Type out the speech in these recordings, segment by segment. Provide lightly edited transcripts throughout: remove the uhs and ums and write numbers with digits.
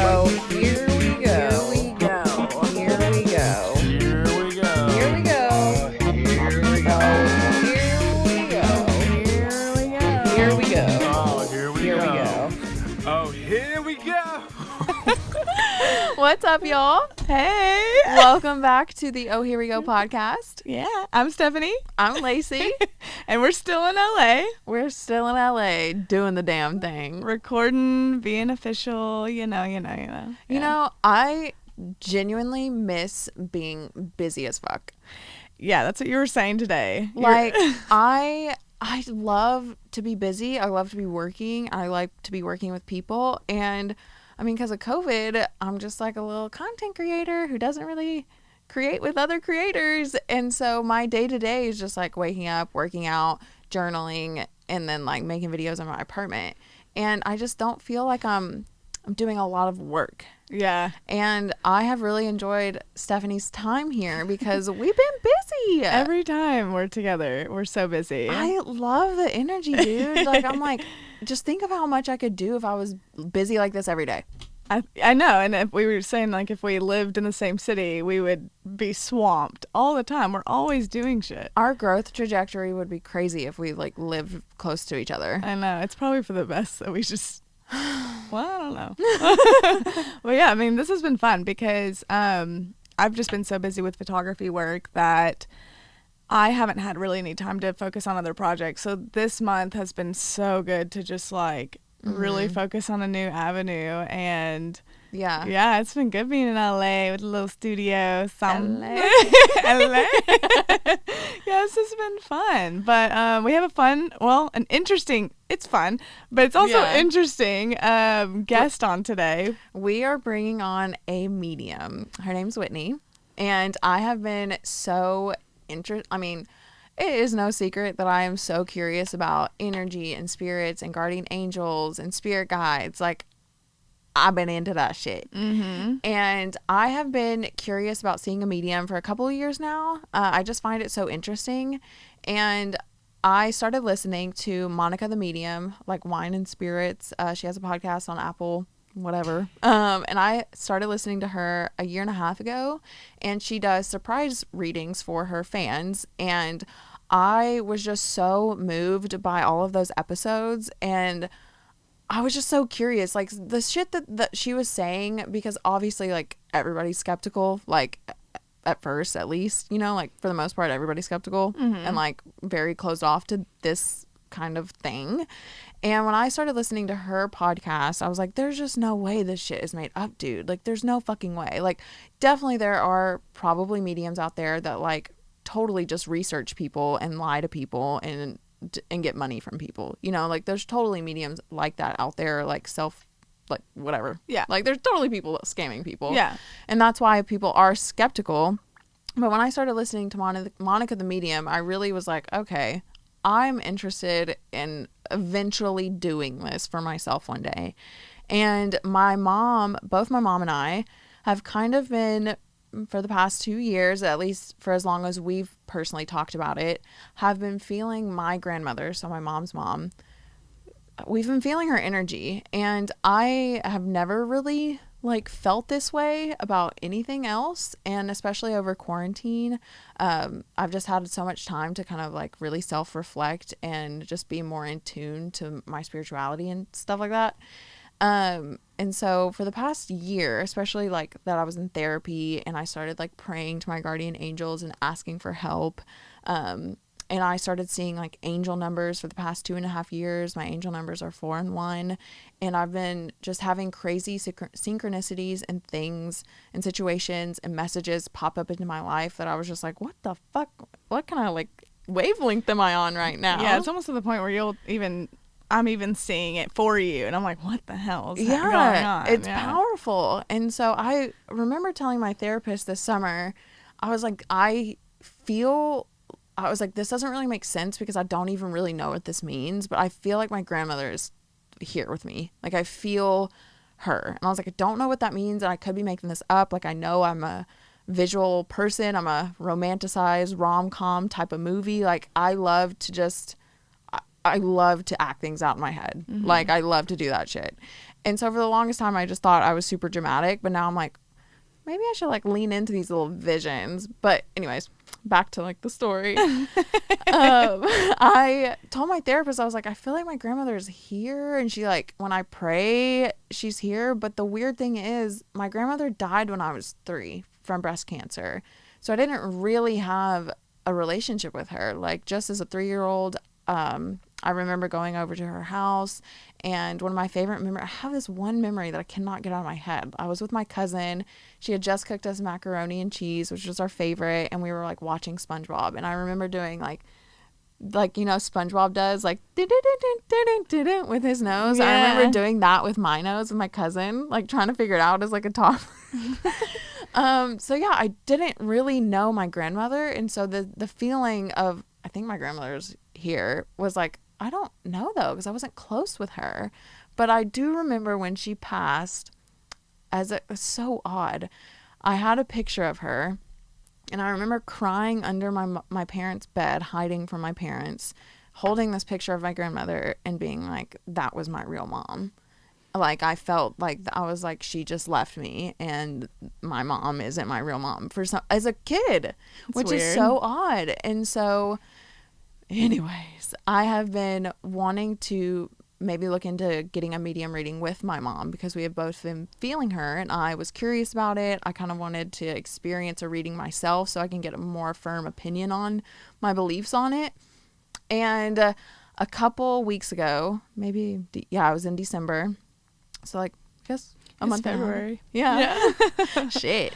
Oh, here we go. Here we go. Here we go. Here we go. Here we go. Here we go. Here we go. Here we go. Here we go. Oh, here we Here we go. go. Oh, here we go. What's up, y'all? Hey. Welcome back to the Oh Here We Go podcast. Yeah, I'm Stephanie, I'm Lacey. and we're still in LA, We're still in LA doing the damn thing. recording, being official, you know. You Yeah. know, I genuinely miss being busy as fuck. Yeah, that's what you were saying today. Like, I love to be busy. I love to be working. I like to be working with people. And I mean, because of COVID, I'm just like a little content creator who doesn't really create with other creators. And so my day to day is just like waking up, working out, journaling, and then like making videos in my apartment. And I just don't feel like I'm doing a lot of work. Yeah. And I have really enjoyed Stephanie's time here because we've been busy. Every time we're together, we're so busy. I love the energy, dude. Like, I'm like, just think of how much I could do if I was busy like this every day. I know, and if we were saying, like, if we lived in the same city, we would be swamped all the time. We're always doing shit. Our growth trajectory would be crazy if we, like, lived close to each other. I know. It's probably for the best that we just... Well, I don't know. Well, yeah, I mean, this has been fun because I've just been so busy with photography work that I haven't had really any time to focus on other projects. So this month has been so good to just like really focus on a new avenue. And Yeah. yeah, it's been good being in LA with a little studio. LA. LA. Yeah, this has been fun. But we have an interesting, it's fun, but it's also Yeah. interesting guest on today. We are bringing on a medium. Her name's Whitney. And I have been so I mean, it is no secret that I am so curious about energy and spirits and guardian angels and spirit guides. Like, I've been into that shit. Mm-hmm. And I have been curious about seeing a medium for a couple of years now. I just find it so interesting. And I started listening to Monica the Medium, like Wine and Spirits. She has a podcast on Apple, whatever. And I started listening to her a year and a half ago. And she does surprise readings for her fans. And I was just so moved by all of those episodes. And I was just so curious, like the shit that she was saying, because obviously like everybody's skeptical, like at first, at least, you know, like for the most part, everybody's skeptical and like very closed off to this kind of thing. And when I started listening to her podcast, I was like, there's just no way this shit is made up, dude. Like, there's no fucking way. Like, definitely there are probably mediums out there that like totally just research people and lie to people and get money from people, you know, like there's totally mediums like that out there, like like whatever. Yeah. Like there's totally people scamming people. Yeah. And that's why people are skeptical. But when I started listening to Monica the Medium, I really was like, okay, I'm interested in eventually doing this for myself one day. And both my mom and I have kind of been, for the past 2 years, at least for as long as we've personally talked about it, have been feeling my grandmother, so my mom's mom, we've been feeling her energy. And I have never really like felt this way about anything else. And especially over quarantine, I've just had so much time to kind of like really self-reflect and just be more in tune to my spirituality and stuff like that. And so for the past year, especially like that I was in therapy and I started like praying to my guardian angels and asking for help. And I started seeing like angel numbers for the past 2.5 years. My angel numbers are 4 and 1. And I've been just having crazy synchronicities and things and situations and messages pop up into my life that I was just like, what the fuck? What kind of like wavelength am I on right now? Yeah, it's almost to the point where I'm even seeing it for you, and I'm like, what the hell is going on? It's powerful. And so I remember telling my therapist this summer, I was like, this doesn't really make sense because I don't even really know what this means, but I feel like my grandmother is here with me. Like, I feel her. And I was like, I don't know what that means, and I could be making this up. Like, I know I'm a visual person. I'm a romanticized rom-com type of movie. Like, I love to act things out in my head. Like, I love to do that shit. And so for the longest time, I just thought I was super dramatic. But now I'm like, maybe I should like lean into these little visions. But anyways, back to like the story. I told my therapist, I was like, I feel like my grandmother is here, and she like, when I pray, she's here. But the weird thing is, my grandmother died when I was 3 from breast cancer, so I didn't really have a relationship with her. Like, just as a 3-year-old, I remember going over to her house, and one of my favorite memories, I have this one memory that I cannot get out of my head. I was with my cousin. She had just cooked us macaroni and cheese, which was our favorite, and we were like watching SpongeBob. And I remember doing like you know, SpongeBob does like with his nose. Yeah. I remember doing that with my nose with my cousin, like trying to figure it out as like a toddler. So yeah, I didn't really know my grandmother, and so the feeling of, I think my grandmother's here, was like, I don't know though, because I wasn't close with her. But I do remember when she passed, as it was so odd, I had a picture of her, and I remember crying under my parents' bed, hiding from my parents, holding this picture of my grandmother and being like, that was my real mom. Like, I felt like I was like, she just left me, and my mom isn't my real mom as a kid, which is so odd. And so anyways, I have been wanting to maybe look into getting a medium reading with my mom, because we have both been feeling her, and I was curious about it. I kind of wanted to experience a reading myself so I can get a more firm opinion on my beliefs on it. And a couple weeks ago, maybe, I was in December. So like, I guess a month February. Yeah. Shit.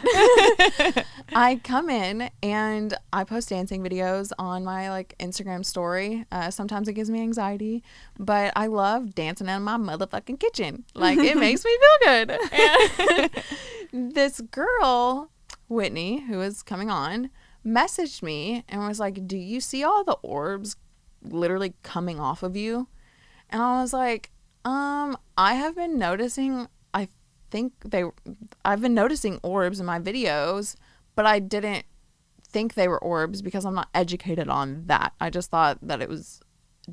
I come in and I post dancing videos on my like Instagram story. Sometimes it gives me anxiety, but I love dancing in my motherfucking kitchen. Like, it makes me feel good. And this girl, Whitney, who is coming on, messaged me and was like, do you see all the orbs literally coming off of you? And I was like, I have been noticing, I've been noticing orbs in my videos, but I didn't think they were orbs because I'm not educated on that. I just thought that it was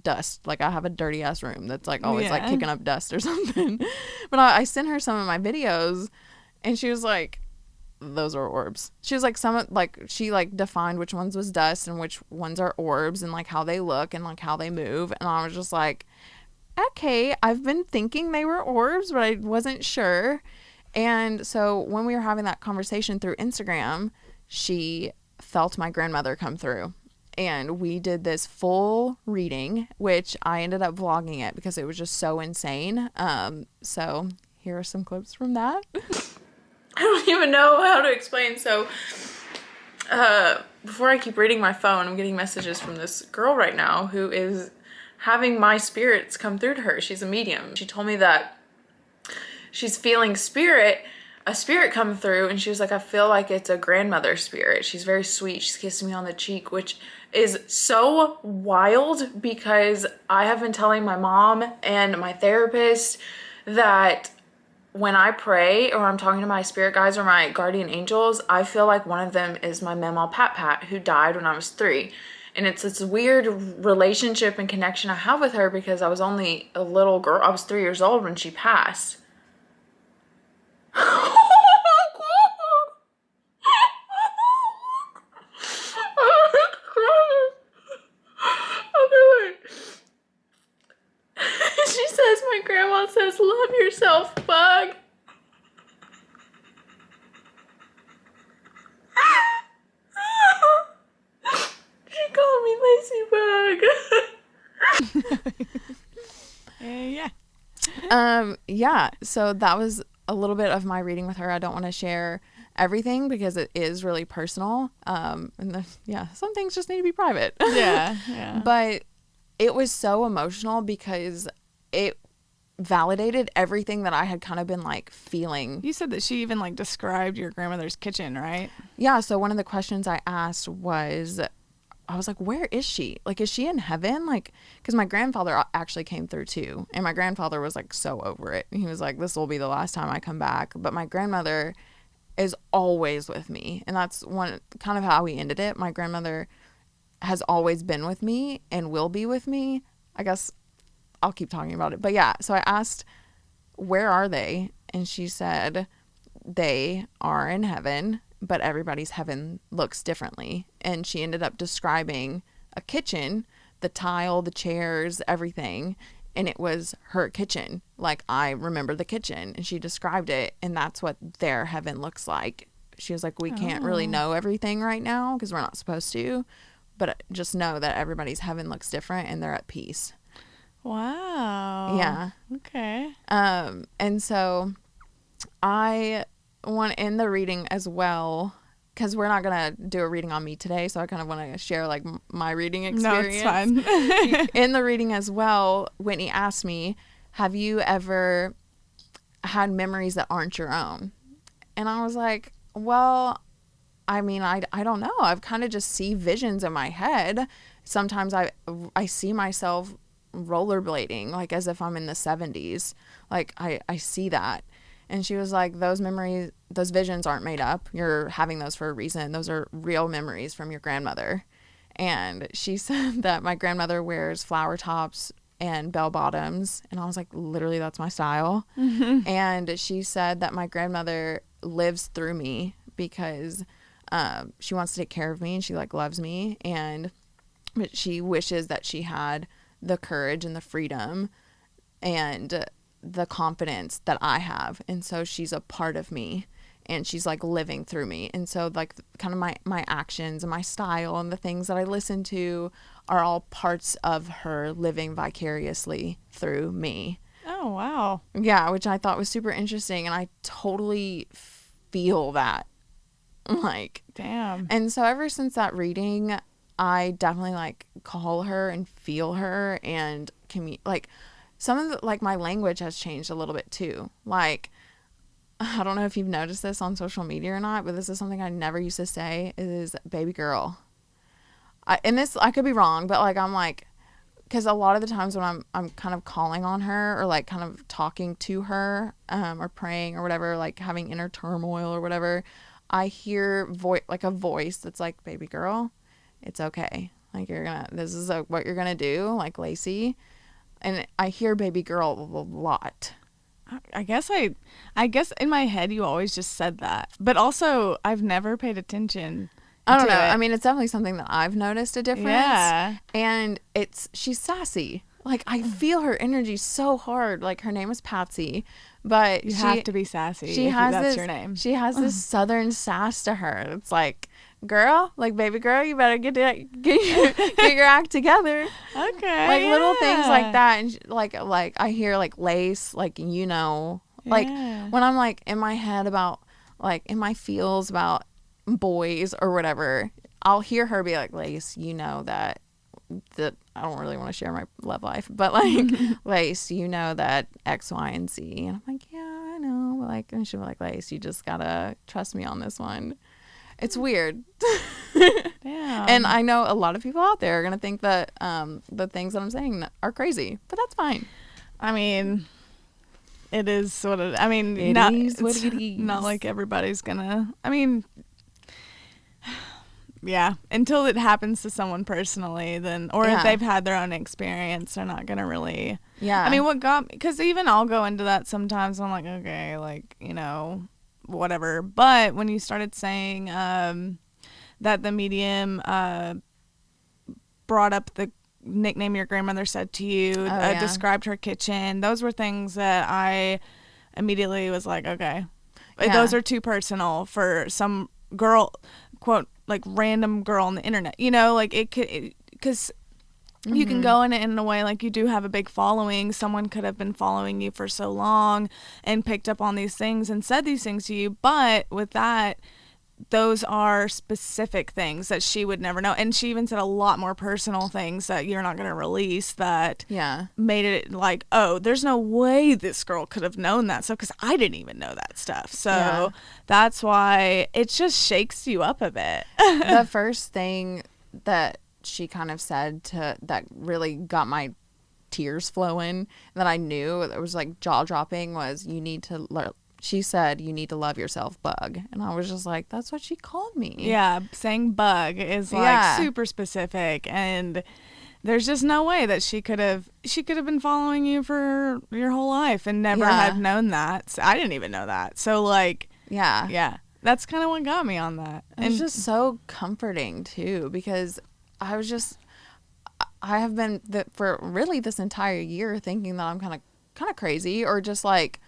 dust. Like, I have a dirty ass room that's like always like kicking up dust or something. But I sent her some of my videos, and she was like, those are orbs. She was like, she like defined which ones was dust and which ones are orbs, and like how they look and like how they move. And I was just like, okay, I've been thinking they were orbs, but I wasn't sure. And so when we were having that conversation through Instagram, she felt my grandmother come through, and we did this full reading, which I ended up vlogging it because it was just so insane. So here are some clips from that. I don't even know how to explain. So before I keep reading my phone, I'm getting messages from this girl right now who is having my spirits come through to her. She's a medium. She told me that she's feeling a spirit come through, and she was like, I feel like it's a grandmother spirit. She's very sweet. She's kissing me on the cheek, which is so wild, because I have been telling my mom and my therapist that when I pray or I'm talking to my spirit guides or my guardian angels, I feel like one of them is my Mamaw Pat Pat, who died when I was 3. And it's this weird relationship and connection I have with her, because I was only a little girl. I was 3 years old when she passed. She says, my grandma says, love yourself, bug. She called me Lacey Bug. Yeah. So that was a little bit of my reading with her. I don't want to share everything because it is really personal. Some things just need to be private. Yeah. But it was so emotional because it validated everything that I had kind of been like feeling. You said that she even like described your grandmother's kitchen, right? Yeah. So one of the questions I asked was, I was like, where is she? Like, is she in heaven? Like, because my grandfather actually came through too. And my grandfather was like so over it. He was like, this will be the last time I come back. But my grandmother is always with me. And that's one kind of how we ended it. My grandmother has always been with me and will be with me. I guess I'll keep talking about it. But yeah, so I asked, where are they? And she said, they are in heaven, but everybody's heaven looks differently. And she ended up describing a kitchen, the tile, the chairs, everything. And it was her kitchen. Like, I remember the kitchen, and she described it, and that's what their heaven looks like. She was like, we can't really know everything right now because we're not supposed to, but just know that everybody's heaven looks different and they're at peace. Wow. Yeah. Okay. And so I want in the reading as well, because we're not going to do a reading on me today, so I kind of want to share like my reading experience. No, it's fine. In the reading as well, Whitney asked me, have you ever had memories that aren't your own? And I was like, well, I mean, I don't know. I've kind of just see visions in my head. Sometimes I see myself rollerblading, like as if I'm in the 70s. Like I see that. And she was like, those memories, those visions aren't made up. You're having those for a reason. Those are real memories from your grandmother. And she said that my grandmother wears flower tops and bell bottoms. And I was like, literally, that's my style. Mm-hmm. And she said that my grandmother lives through me because she wants to take care of me and she like loves me. But she wishes that she had the courage and the freedom and the confidence that I have. And so she's a part of me and she's like living through me. And so like kind of my actions and my style and the things that I listen to are all parts of her living vicariously through me. Oh, wow. Yeah, which I thought was super interesting. And I totally feel that. Like, damn. And so ever since that reading, I definitely like call her and feel her and like some of the, like my language has changed a little bit too. Like, I don't know if you've noticed this on social media or not, but this is something I never used to say is baby girl. And this, I could be wrong, but like, I'm like, because a lot of the times when I'm kind of calling on her or like kind of talking to her or praying or whatever, like having inner turmoil or whatever, I hear like a voice that's like, baby girl, it's okay. Like this is what you're going to do, like Lacey. And I hear baby girl a lot. I guess in my head you always just said that. But also I've never paid attention. I don't know. It. I mean, it's definitely something that I've noticed a difference. Yeah. And she's sassy. Like I feel her energy so hard. Like her name is Patsy, but you have to be sassy. That's your name. She has this southern sass to her. It's like, girl, like baby girl, you better get your act together. Okay. Like little things like that, and like I hear like Lace, like like when I'm like in my head about like in my feels about boys or whatever, I'll hear her be like, Lace, that I don't really want to share my love life, but like Lace, that X, Y, and Z, and I'm like, yeah, I know, like, and she'll be like, Lace, you just gotta trust me on this one. It's weird. Damn. And I know a lot of people out there are going to think that the things that I'm saying are crazy, but that's fine. I mean, it is what it, I mean, it is what it is. Not like everybody's going to, I mean, yeah, until it happens to someone personally, then, or if they've had their own experience, they're not going to really, I mean, what got me, because even I'll go into that sometimes, I'm like, okay, like, whatever. But when you started saying that the medium brought up the nickname your grandmother said to you, described her kitchen, those were things that I immediately was like, okay, those are too personal for some girl, quote, like random girl on the internet, like it could, because you can go in it in a way like you do have a big following. Someone could have been following you for so long and picked up on these things and said these things to you. But with that, those are specific things that she would never know. And she even said a lot more personal things that you're not going to release that made it like, oh, there's no way this girl could have known that stuff because I didn't even know that stuff. So that's why it just shakes you up a bit. The first thing that she kind of said that really got my tears flowing that I knew it was like jaw dropping was she said you need to love yourself, bug. And I was just like, that's what she called me. Yeah, saying bug is like super specific. And there's just no way that she could have been following you for your whole life and never Yeah. had known that. So I didn't even know that. So like, Yeah. yeah, that's kind of what got me on that. And it's just so comforting too, because I have been for really this entire year thinking that I'm kind of crazy, or just like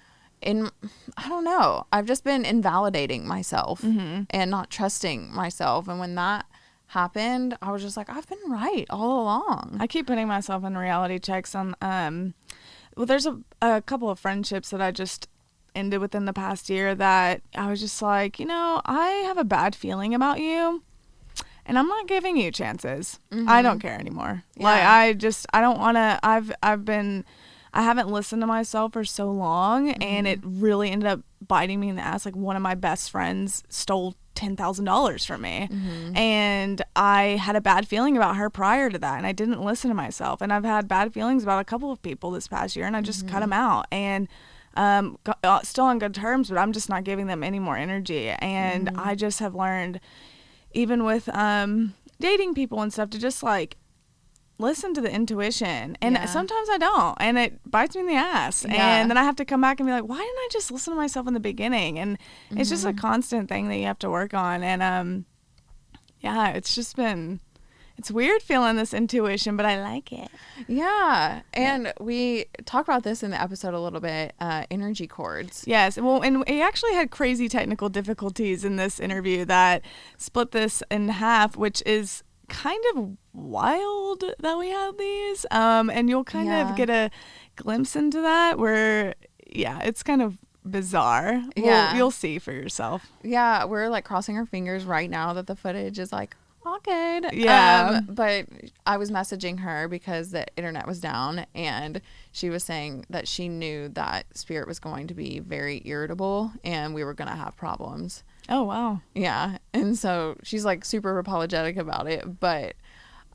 I don't know. I've just been invalidating myself and not trusting myself. And when that happened, I was just like, I've been right all along. I keep putting myself in reality checks on, well, there's a couple of friendships that I just ended within the past year that I was just like, I have a bad feeling about you and I'm not giving you chances. I don't care anymore. Yeah. Like, I don't want to, I haven't listened to myself for so long and it really ended up biting me in the ass. Like, one of my best friends stole $10,000 from me. And I had a bad feeling about her prior to that, and I didn't listen to myself. And I've had bad feelings about a couple of people this past year, and I just cut them out. And still on good terms, but I'm just not giving them any more energy. And I just have learned, even with dating people and stuff, to just like listen to the intuition. And sometimes I don't, and it bites me in the ass. And then I have to come back and be like, why didn't I just listen to myself in the beginning? And it's just a constant thing that you have to work on. And it's weird feeling this intuition, but I like it. Yeah. And we talk about this in the episode a little bit, energy cords. Yes. Well, and we actually had crazy technical difficulties in this interview that split this in half, which is kind of wild that we have these. And you'll kind of get a glimpse into that where, it's kind of bizarre. Yeah. You'll see for yourself. Yeah. We're like crossing our fingers right now that the footage is like all good. Yeah. But I was messaging her because the internet was down, and she was saying that she knew that Spirit was going to be very irritable and we were going to have problems. Oh, wow. Yeah. And so she's like super apologetic about it. But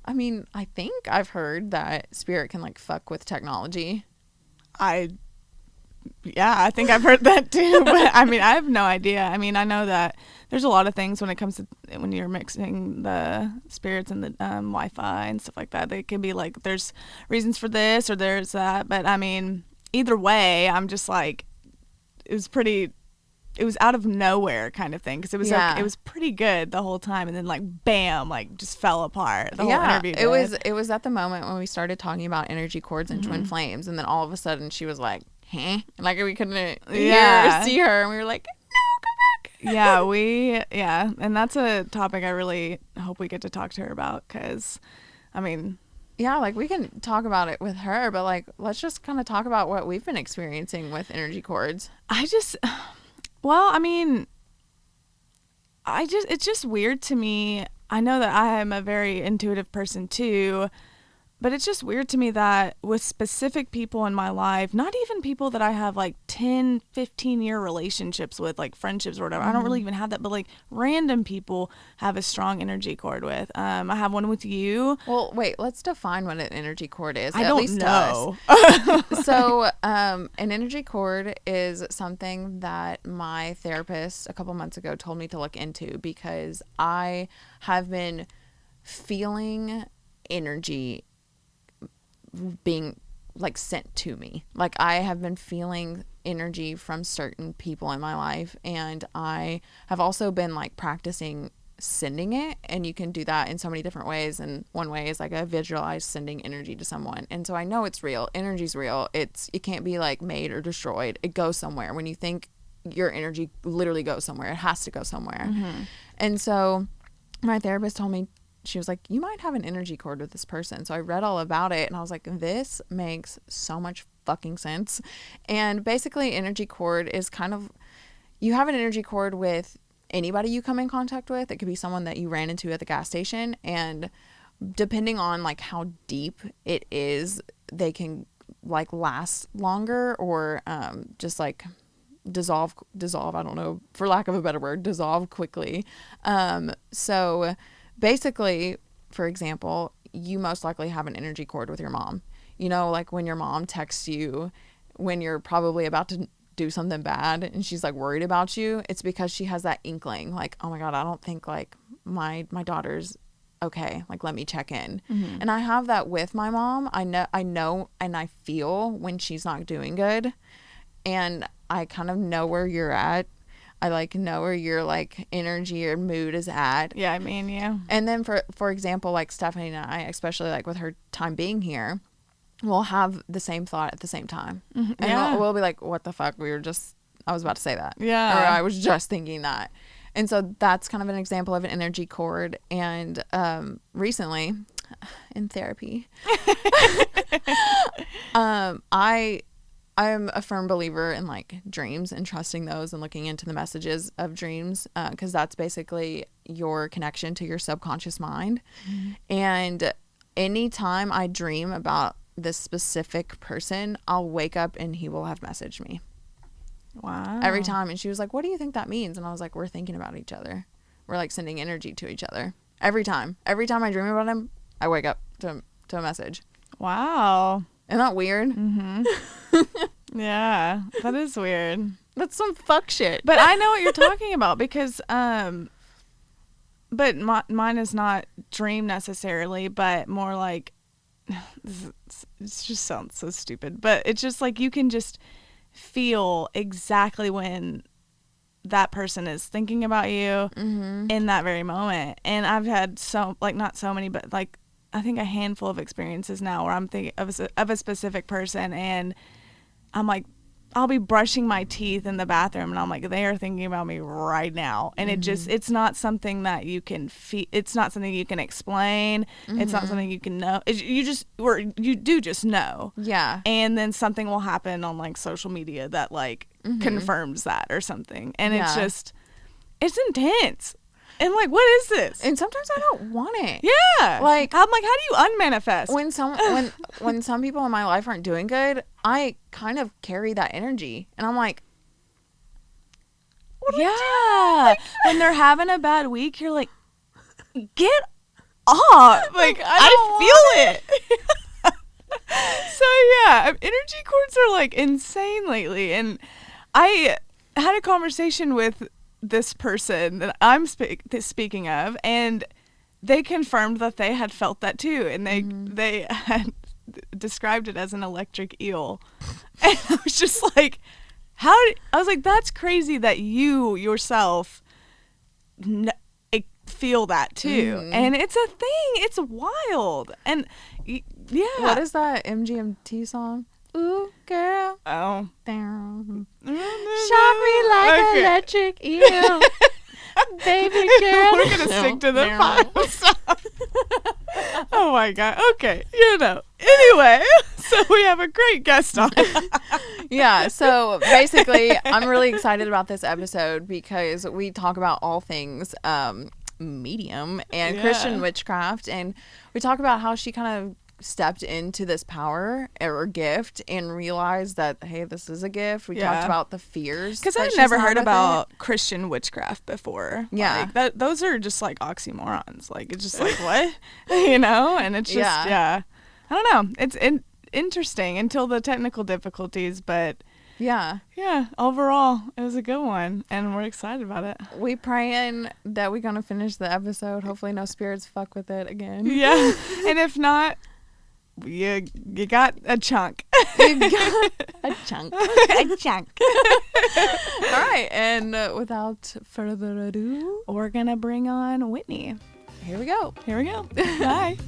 I mean, I think I've heard that Spirit can like fuck with technology. I think I've heard that too. But I mean, I have no idea. I mean, I know that there's a lot of things when it comes to when you're mixing the spirits and the Wi-Fi and stuff like that. They can be like, there's reasons for this or there's that. But I mean, either way, I'm just like, it was out of nowhere kind of thing, because it was like, it was pretty good the whole time, and then like bam, like just fell apart the whole interview. It was at the moment when we started talking about energy cords and twin flames, and then all of a sudden she was like, huh? Like we couldn't see her, and we were like, no, come back. And that's a topic I really hope we get to talk to her about, because I mean, like we can talk about it with her, but like let's just kind of talk about what we've been experiencing with energy cords. Well, I mean, it's just weird to me. I know that I am a very intuitive person too, but it's just weird to me that with specific people in my life, not even people that I have like 10, 15-year relationships with, like friendships or whatever. I don't really even have that, but like random people have a strong energy cord with. I have one with you. Well, wait, let's define what an energy cord is. I at don't least know. To us. So an energy cord is something that my therapist a couple months ago told me to look into, because I have been feeling energy being like sent to me. Like I have been feeling energy from certain people in my life, and I have also been like practicing sending it, and you can do that in so many different ways. And one way is like I visualize sending energy to someone, and so I know it's real. Energy's real. It can't be like made or destroyed. It goes somewhere. When you think your energy literally goes somewhere, it has to go somewhere. And so my therapist told me, she was like, you might have an energy cord with this person. So I read all about it, and I was like, this makes so much fucking sense. And basically energy cord is kind of, you have an energy cord with anybody you come in contact with. It could be someone that you ran into at the gas station, and depending on like how deep it is, they can like last longer, or just like dissolve, I don't know, for lack of a better word, dissolve quickly. So basically, for example, you most likely have an energy cord with your mom. You know, like when your mom texts you when you're probably about to do something bad and she's like worried about you, it's because she has that inkling like, oh my God, I don't think like my daughter's okay, like let me check in. And I have that with my mom. I know and I feel when she's not doing good, and I kind of know where you're at. I like know where your like energy or mood is at. Yeah, I mean, yeah. And then for example, like Stephanie and I, especially like with her time being here, we'll have the same thought at the same time. And we'll be like, what the fuck? I was about to say that. Yeah. Or I was just thinking that. And so that's kind of an example of an energy cord. And recently in therapy, I'm a firm believer in like dreams and trusting those and looking into the messages of dreams, because that's basically your connection to your subconscious mind. And anytime I dream about this specific person, I'll wake up and he will have messaged me. Wow. Every time. And she was like, what do you think that means? And I was like, we're thinking about each other. We're like sending energy to each other. Every time I dream about him, I wake up to a message. Wow. Isn't that weird? Yeah, that is weird. That's some fuck shit. But I know what you're talking about because, but mine is not dream necessarily, but more like, it just sounds so stupid, but it's just like you can just feel exactly when that person is thinking about you in that very moment. And I've had not so many, but like I think a handful of experiences now where I'm thinking of a specific person, and I'm like, I'll be brushing my teeth in the bathroom and I'm like, they are thinking about me right now. And it's not something that you can feel. It's not something you can explain. It's not something you can know. You do just know. Yeah. And then something will happen on like social media that like confirms that or something. And it's intense. And like, what is this? And sometimes I don't want it. Yeah. Like, I'm like, how do you unmanifest? When some people in my life aren't doing good, I kind of carry that energy. And I'm like, what do I do? When they're having a bad week, you're like, get off. Like, I feel it. So yeah, energy cords are like insane lately. And I had a conversation with this person that I'm speaking of, and they confirmed that they had felt that too, and they had described it as an electric eel. And I was just like, I was like, that's crazy that you yourself feel that too. And it's a thing. It's wild. And yeah. What is that MGMT song? Ooh, girl. Oh. Down. Shock me like electric eel. Baby girl. We're going to stick to the final song. Oh my God. Okay. Anyway, so we have a great guest on. Yeah. So basically, I'm really excited about this episode because we talk about all things medium and Christian witchcraft. And we talk about how she kind of stepped into this power or gift and realized that, hey, this is a gift. We talked about the fears, because I've never heard about Christian witchcraft before. Yeah. Like, those are just like oxymorons. Like, it's just like, what? And it's just I don't know, it's interesting until the technical difficulties, but yeah, overall it was a good one and we're excited about it. We praying that we're gonna finish the episode. Hopefully no spirits fuck with it again. Yeah. And if not, you got a chunk. You got a chunk. A chunk. All right, and without further ado, we're gonna bring on Whitney. Here we go. Bye.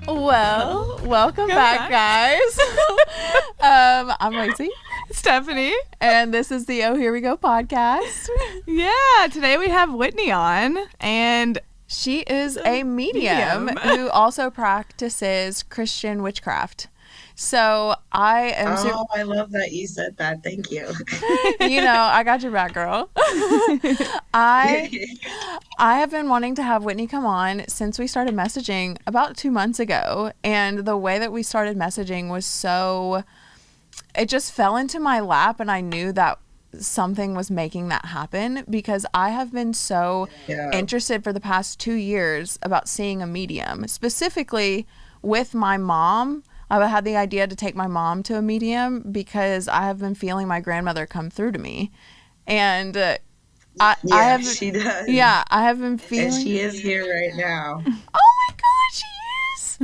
Well, welcome back, guys. I'm Lacey. Stephanie. And this is the Oh Here We Go podcast. Yeah, today we have Whitney on, and she is a medium who also practices Christian witchcraft. So I am I love that you said that. Thank you. I got your back, girl. I have been wanting to have Whitney come on since we started messaging about 2 months ago. And the way that we started messaging was it just fell into my lap, and I knew that something was making that happen because I have been so interested for the past 2 years about seeing a medium, specifically with my mom. I had the idea to take my mom to a medium because I have been feeling my grandmother come through to me. And I Yeah, have, she does. yeah, I have been And feeling. she is here right now. Oh my God, she is.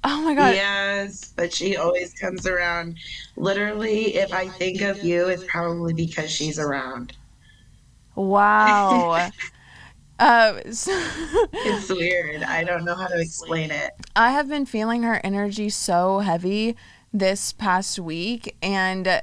Oh my God. Yes, but she always comes around. Literally, if I think of you, it's probably because she's around. Wow. So It's weird. I don't know how to explain it. I have been feeling her energy so heavy this past week, and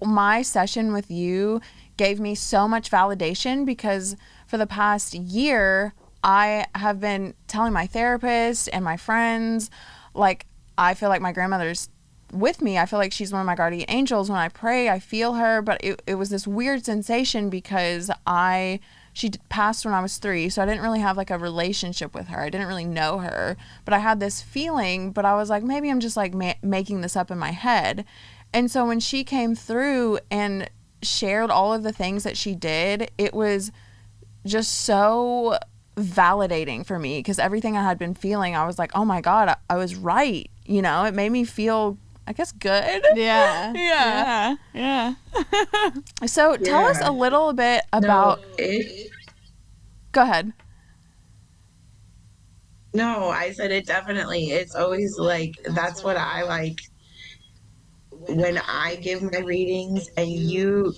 my session with you gave me so much validation because for the past year, I have been telling my therapist and my friends, like, I feel like my grandmother's with me. I feel like she's one of my guardian angels. When I pray, I feel her, but it was this weird sensation because she passed when I was 3, so I didn't really have like a relationship with her. I didn't really know her, but I had this feeling, but I was like, maybe I'm just like making this up in my head. And so when she came through and shared all of the things that she did, it was just so validating for me because everything I had been feeling, I was like, oh my God, I was right. You know, it made me feel, I guess, good. Yeah. Yeah. Yeah. So tell us a little bit about. Go ahead. No, I said it definitely. It's always like, that's what I like when I give my readings and you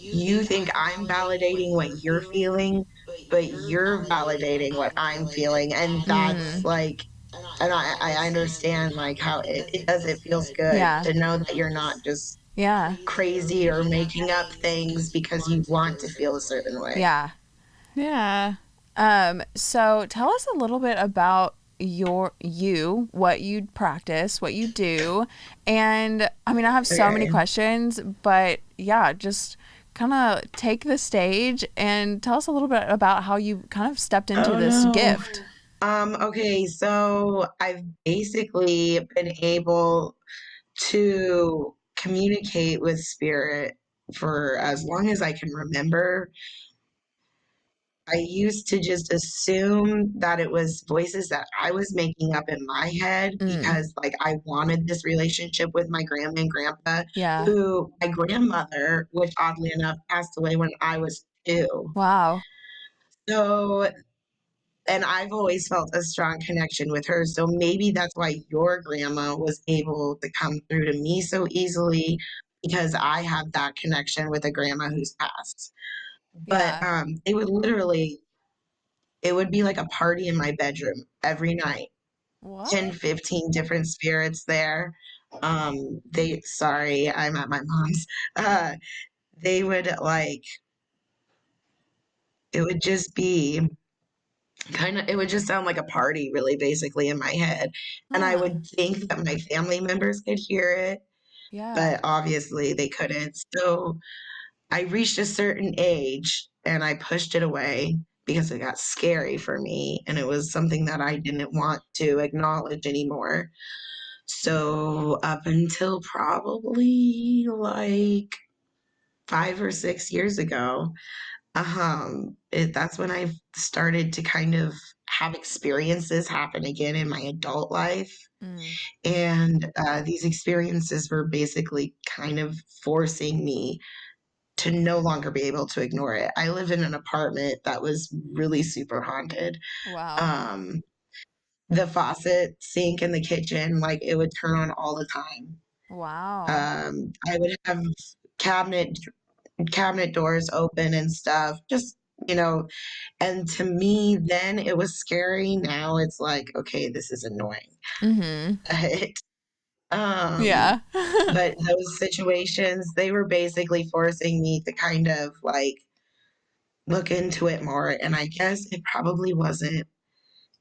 think I'm validating what you're feeling, but you're validating what I'm feeling. And that's like, and I understand like how it feels good Yeah. to know that you're not just Yeah. crazy or making up things because you want to feel a certain way. Yeah. Yeah. So tell us a little bit about what you practice, what you do. And I mean, I have so many questions, but yeah, just kind of take the stage and tell us a little bit about how you kind of stepped into this gift. Okay, so I've basically been able to communicate with spirit for as long as I can remember. I used to just assume that it was voices that I was making up in my head because like I wanted this relationship with my grandma and grandpa, Yeah. who my grandmother, which oddly enough passed away when I was 2. Wow. So, and I've always felt a strong connection with her. So maybe that's why your grandma was able to come through to me so easily because I have that connection with a grandma who's passed. But Yeah. they would literally, it would be like a party in my bedroom every night. What? 10, 15 different spirits there. Sorry, I'm at my mom's. They would like, it would just be it would just sound like a party, really, basically, in my head. And I would think that my family members could hear it, Yeah. but obviously they couldn't. So I reached a certain age and I pushed it away because it got scary for me and it was something that I didn't want to acknowledge anymore. So up until probably like 5 or 6 years ago, that's when I started to kind of have experiences happen again in my adult life. And these experiences were basically kind of forcing me to no longer be able to ignore it. I lived in an apartment that was really super haunted. Wow. Um, the faucet, sink in the kitchen, like it would turn on all the time. Wow. I would have cabinet cabinet doors open and stuff, just, you know, and to me then it was scary. Now it's like, okay, this is annoying. But Yeah. but those situations, they were basically forcing me to kind of like look into it more. And I guess it probably wasn't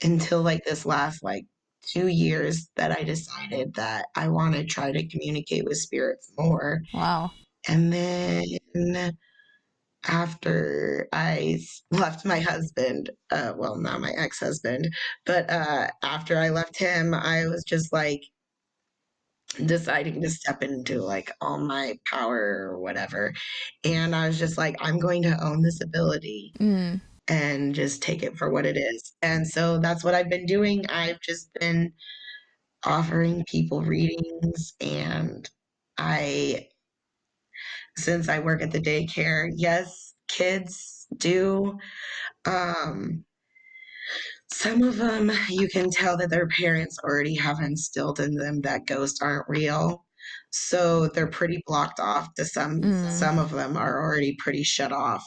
until like this last like 2 years that I decided that I want to try to communicate with spirits more. Wow. And then after left my husband, well, not my ex-husband, but after I left him, I was just like deciding to step into like all my power or whatever. And I was just like, I'm going to own this ability and just take it for what it is. And so that's what I've been doing. I've just been offering people readings, and since I work at the daycare, yes, kids do. Um, some of them, you can tell that their parents already have instilled in them that ghosts aren't real. So they're pretty blocked off to some of them are already pretty shut off.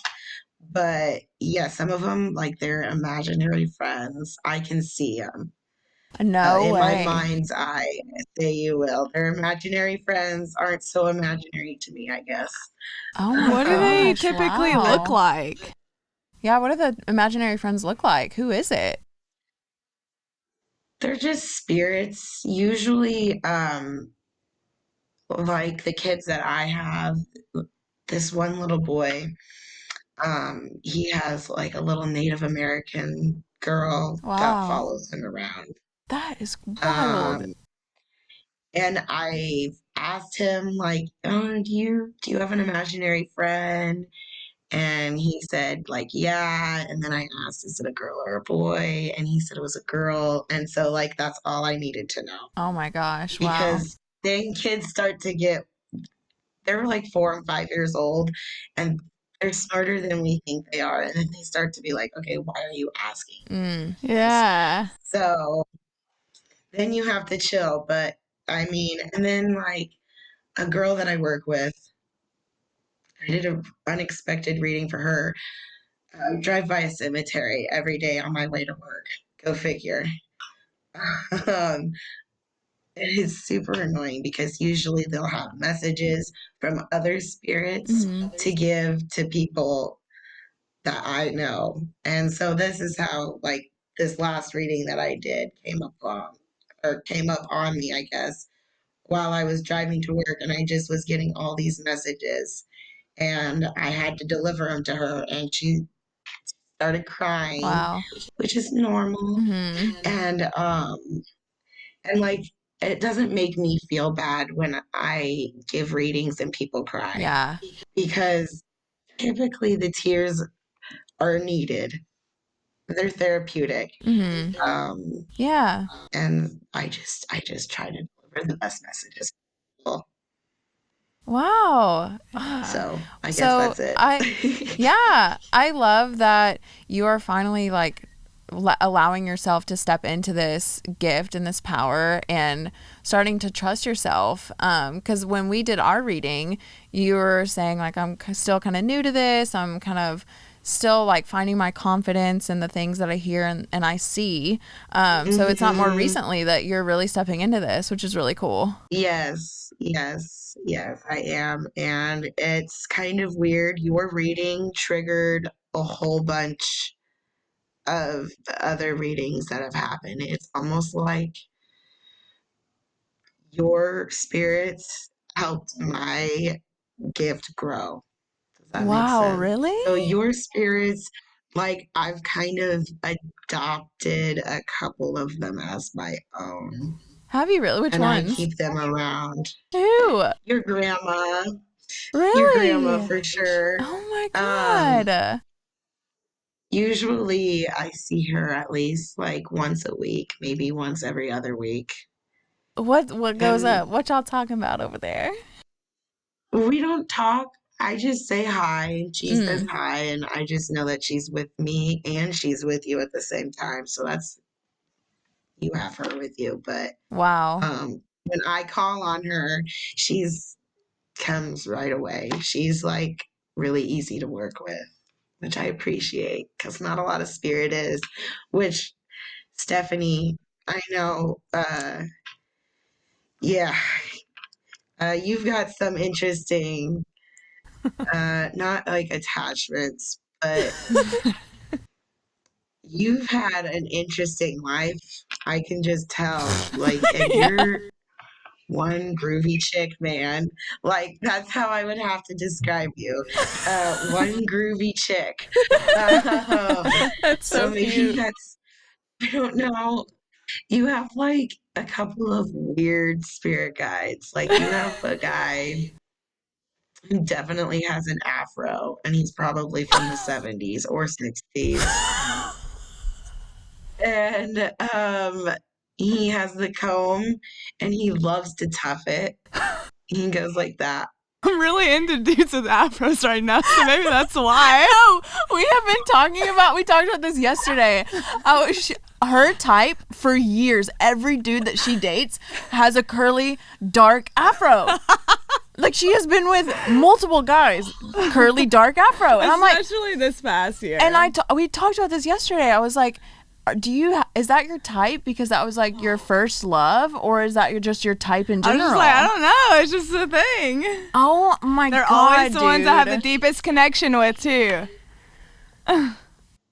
But yeah, some of them, like their imaginary friends, I can see them. No In my way. mind's eye, say you will. Their imaginary friends aren't so imaginary to me, I guess. Oh my What do they gosh, typically wow. look like? Yeah, what do the imaginary friends look like? Who is it? They're just spirits. Usually, like the kids that I have, this one little boy, he has like a little Native American girl that Wow. follows him around. That is wild. Um, and I've asked him like, "Oh, do you have an imaginary friend?" And he said like, "Yeah." And then I asked, "Is it a girl or a boy?" And he said it was a girl. And so like that's all I needed to know. Oh my gosh, wow. Because then kids start to get, they're like 4 and 5 years old, and they're smarter than we think they are. And then they start to be like, okay, why are you asking? Yeah. So then you have to chill. But I mean, and then like a girl that I work with, I did an unexpected reading for her. Drive by a cemetery every day on my way to work. Go figure. um, it is super annoying because usually they'll have messages from other spirits to give to people that I know. And so this is how like this last reading that I did came up on me, I guess, while I was driving to work, and I just was getting all these messages, and I had to deliver them to her, and she started crying, Wow. which is normal. And like it doesn't make me feel bad when I give readings and people cry, Yeah. because typically the tears are needed. They're therapeutic. Yeah. And I just try to deliver the best messages possible. Wow. So I guess So that's it. yeah, I love that you are finally like allowing yourself to step into this gift and this power and starting to trust yourself. Because when we did our reading, you were saying like, I'm still kind of new to this. I'm kind of still like finding my confidence in the things that I hear and I see. So it's not more recently that you're really stepping into this, which is really cool. Yes, I am. And it's kind of weird. Your reading triggered a whole bunch of other readings that have happened. It's almost like your spirits helped my gift grow. Does that make Wow, sense? really? So your spirits, like I've kind of adopted a couple of them as my own. Have you really? Which And ones? I keep them around. Who? Your grandma. Really? Your grandma for sure. Oh my God. Usually I see her at least like once a week, maybe once every other week. What goes And up? What y'all talking about over there? we don't talk. I just say hi and she says hi, and I just know that she's with me and she's with you at the same time. So that's, you have her with you. But Wow. when I call on her, she's comes right away. She's like really easy to work with, which I appreciate because not a lot of spirit is, which Stephanie, I know, yeah, you've got some interesting, not like attachments, but you've had an interesting life. I can just tell, like, and you're one groovy chick, man. Like, that's how I would have to describe you. One groovy chick. That's so Maybe cute. that's, I don't know. You have like a couple of weird spirit guides. Like, you have a guy who definitely has an afro, and he's probably from the 70s or 60s. And he has the comb and he loves to tuff it. He goes like that. I'm really into dudes with afros right now, so maybe that's why. No, we have been talking about. We talked about this yesterday. Her type for years. Every dude that she dates has a curly, dark afro. Like she has been with multiple guys, curly, dark afro, and I'm like, especially this past year. and we talked about this yesterday. I was like, is that your type because that was like your first love, or is that just your type in I'm general? just like, I don't know. It's just a thing. Oh my They're god, always the ones I have the dude. deepest connection with too.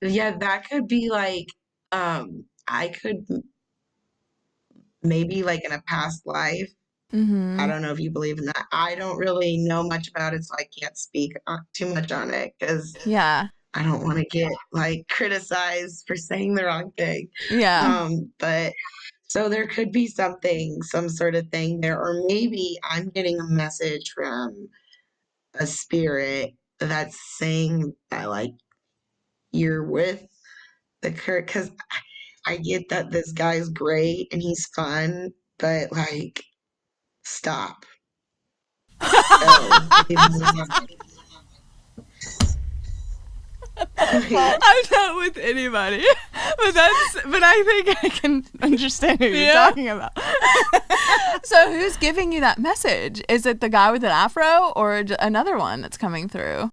Yeah, that could be like, I could maybe like in a past life. I don't know if you believe in that. I don't really know much about it, so I can't speak too much on it because Yeah. I don't want to get like criticized for saying the wrong thing. Yeah. But so there could be something, some sort of thing there, or maybe I'm getting a message from a spirit that's saying that like you're with the Kurt, because I get that this guy's great and he's fun, but like stop. Oh, leave him alone. Like, I'm not with anybody, but I think I can understand who you're talking about. So who's giving you that message? Is it the guy with an afro or another one that's coming through?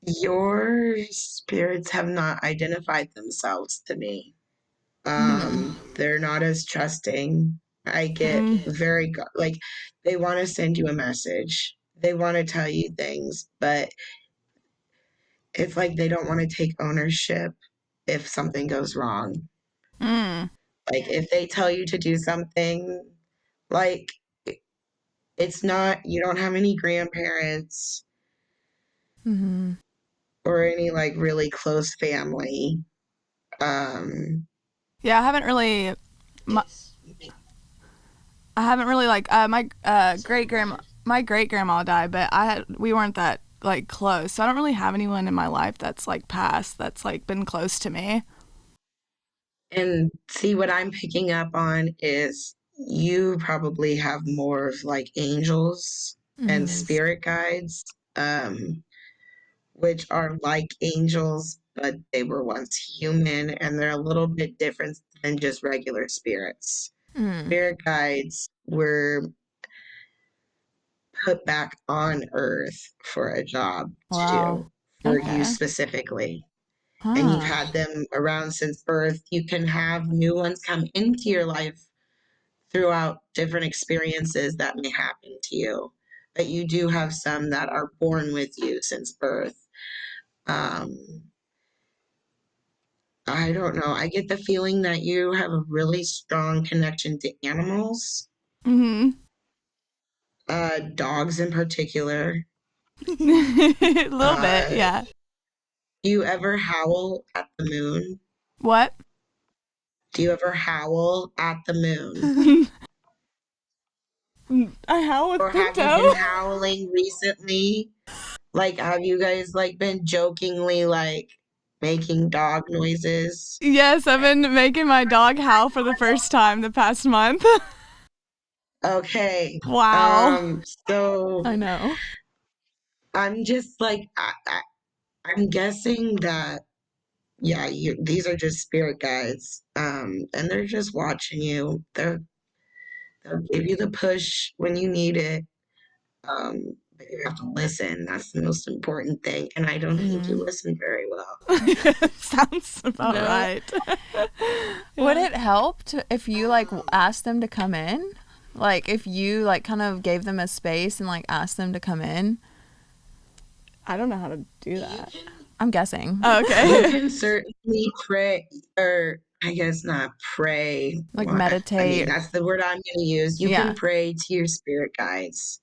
your spirits have not identified themselves to me. They're not as trusting. I get very like they want to send you a message. They want to tell you things, but it's like they don't want to take ownership if something goes wrong. Mm. Like if they tell you to do something, like it's not you don't have any grandparents or any like really close family. Yeah, I haven't really like my great grandma died, but we weren't that like close, so I don't really have anyone in my life that's like passed that's like been close to me. And see, what I'm picking up on is you probably have more of like angels and spirit guides, which are like angels, but they were once human and they're a little bit different than just regular spirits. Spirit guides were put back on Earth for a job to do for you specifically. And you've had them around since birth. You can have new ones come into your life throughout different experiences that may happen to you. But you do have some that are born with you since birth. I don't know. I get the feeling that you have a really strong connection to animals, dogs in particular. A little bit, yeah. Do you ever howl at the moon? What? Do you ever howl at the moon? I howl with Or have you Pinto. been howling recently? Like, have you guys like been jokingly like making dog noises? Yes, I've been making my dog howl for the first time the past month. Okay. Wow. So I know. I'm just like I'm guessing that yeah, these are just spirit guides. And they're just watching you. They'll give you the push when you need it. But you have to listen. That's the most important thing. And I don't think you listen very well. Sounds about No. right. Would it help if you like asked them to come in? Like if you like kind of gave them a space and like asked them to come in? I don't know how to do that. I'm guessing. Oh, You okay. can certainly pray, or I guess not pray. Like Well, I mean, meditate. that's the word I'm going to use. You Yeah. can pray to your spirit guides.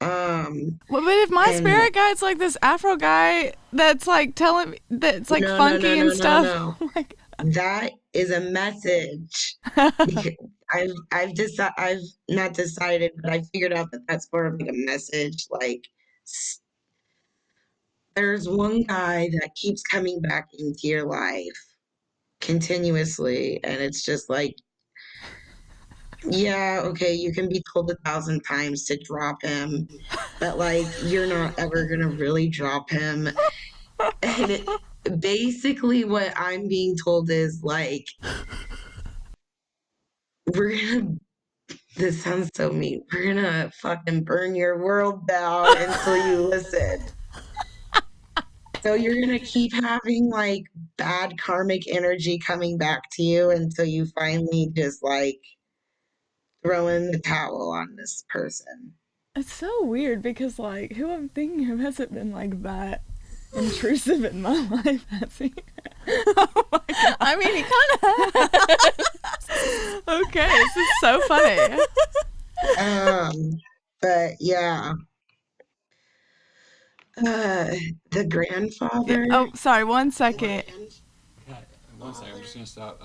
Well, but if my And- spirit guide's like this Afro guy that's like telling me that's like No, no, funky no, no, and no, stuff. no. Like, That is a message. Because I've not decided, but I figured out that that's more of like a message. Like there's one guy that keeps coming back into your life, continuously, and it's just like, yeah, okay, you can be told 1,000 times to drop him, but like you're not ever gonna really drop him. And basically what I'm being told is like, we're gonna, this sounds so mean, we're gonna fucking burn your world down until you listen. So you're gonna keep having like bad karmic energy coming back to you until you finally just like throw in the towel on this person. It's so weird because like who I'm thinking of hasn't been like that intrusive in my life, has he? Oh my God. I mean, he kind of. Okay, this is so funny. But yeah. The grandfather. Oh, sorry, 1 second. Yeah, one second. I'm just gonna stop.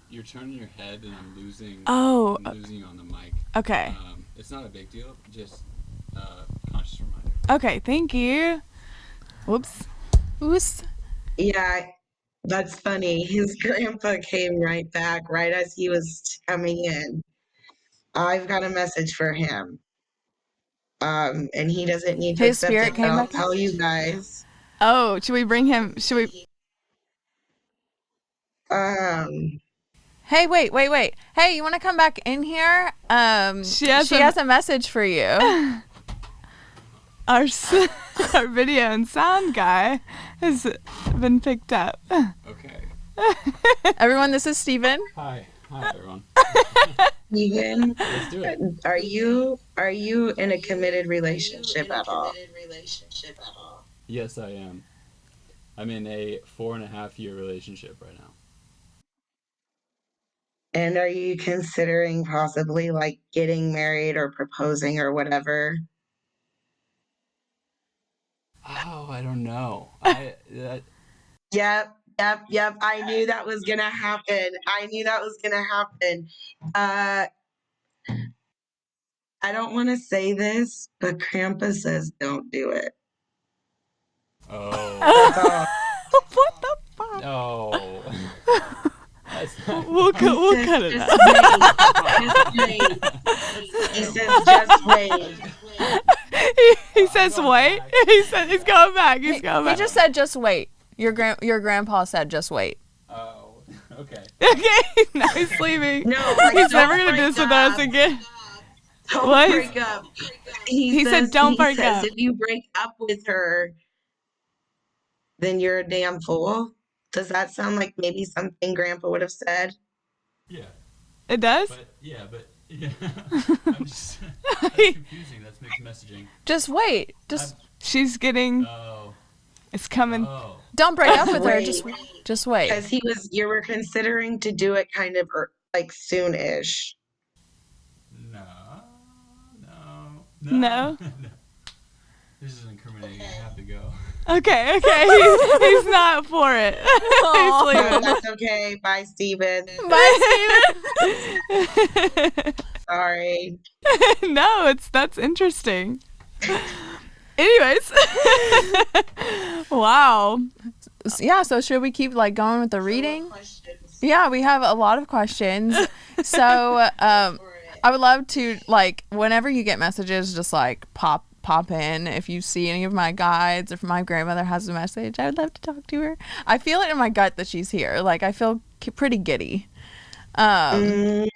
You're turning your head, and I'm losing. Oh, I'm losing you on the mic. okay. It's not a big deal. Just conscious reminder. Okay, thank you. Whoops. Who's? Yeah, that's funny. His grandpa came right back right as he was coming in. I've got a message for him. And he doesn't need to His accept spirit it, but came I'll back? tell you guys. Oh, should we bring him? Should we? Hey, wait. Hey, you want to come back in here? She has a message for you. Our video and sound guy has been picked up. Okay. Everyone, this is Steven. Hi, everyone. Steven, Let's do it. are you in a committed relationship at all? Yes, I am. I'm in a 4.5-year relationship right now. And are you considering possibly like getting married or proposing or whatever? Oh, I don't know. Yep. I knew that was gonna happen. I don't want to say this, but Grandpa says don't do it. Oh. That's all. What the fuck? No. That's not. We'll He cut says, it out. Just wait. He says just wait. He says wait. He said he's going back. He's going He back. just said, just wait. Your grandpa said, just wait. Oh. Okay. Okay, now he's leaving. No, like, He's don't never gonna break do this with us up. again. Don't What? break up. He said don't break he says, up. if you break up with her, then you're a damn fool. Does that sound like maybe something Grandpa would have said? Yeah. It does? But yeah. I'm just. That's confusing. That's mixed messaging. Just wait. Just She's getting. Oh. It's coming. Oh. don't break up with her. Wait. Just wait. Because you were considering to do it kind of like soon-ish. No? This is incriminating. I have to go. Okay. He's not for it. He's No, leaving. that's okay. Bye, Steven. Bye, Steven. Sorry. No, that's interesting. Anyways. Wow. Yeah, so should we keep like going with the reading? Yeah, we have a lot of questions. So, I would love to, like, whenever you get messages, just like pop in. If you see any of my guides, if my grandmother has a message, I would love to talk to her. I feel it in my gut that she's here. Like, I feel pretty giddy. What?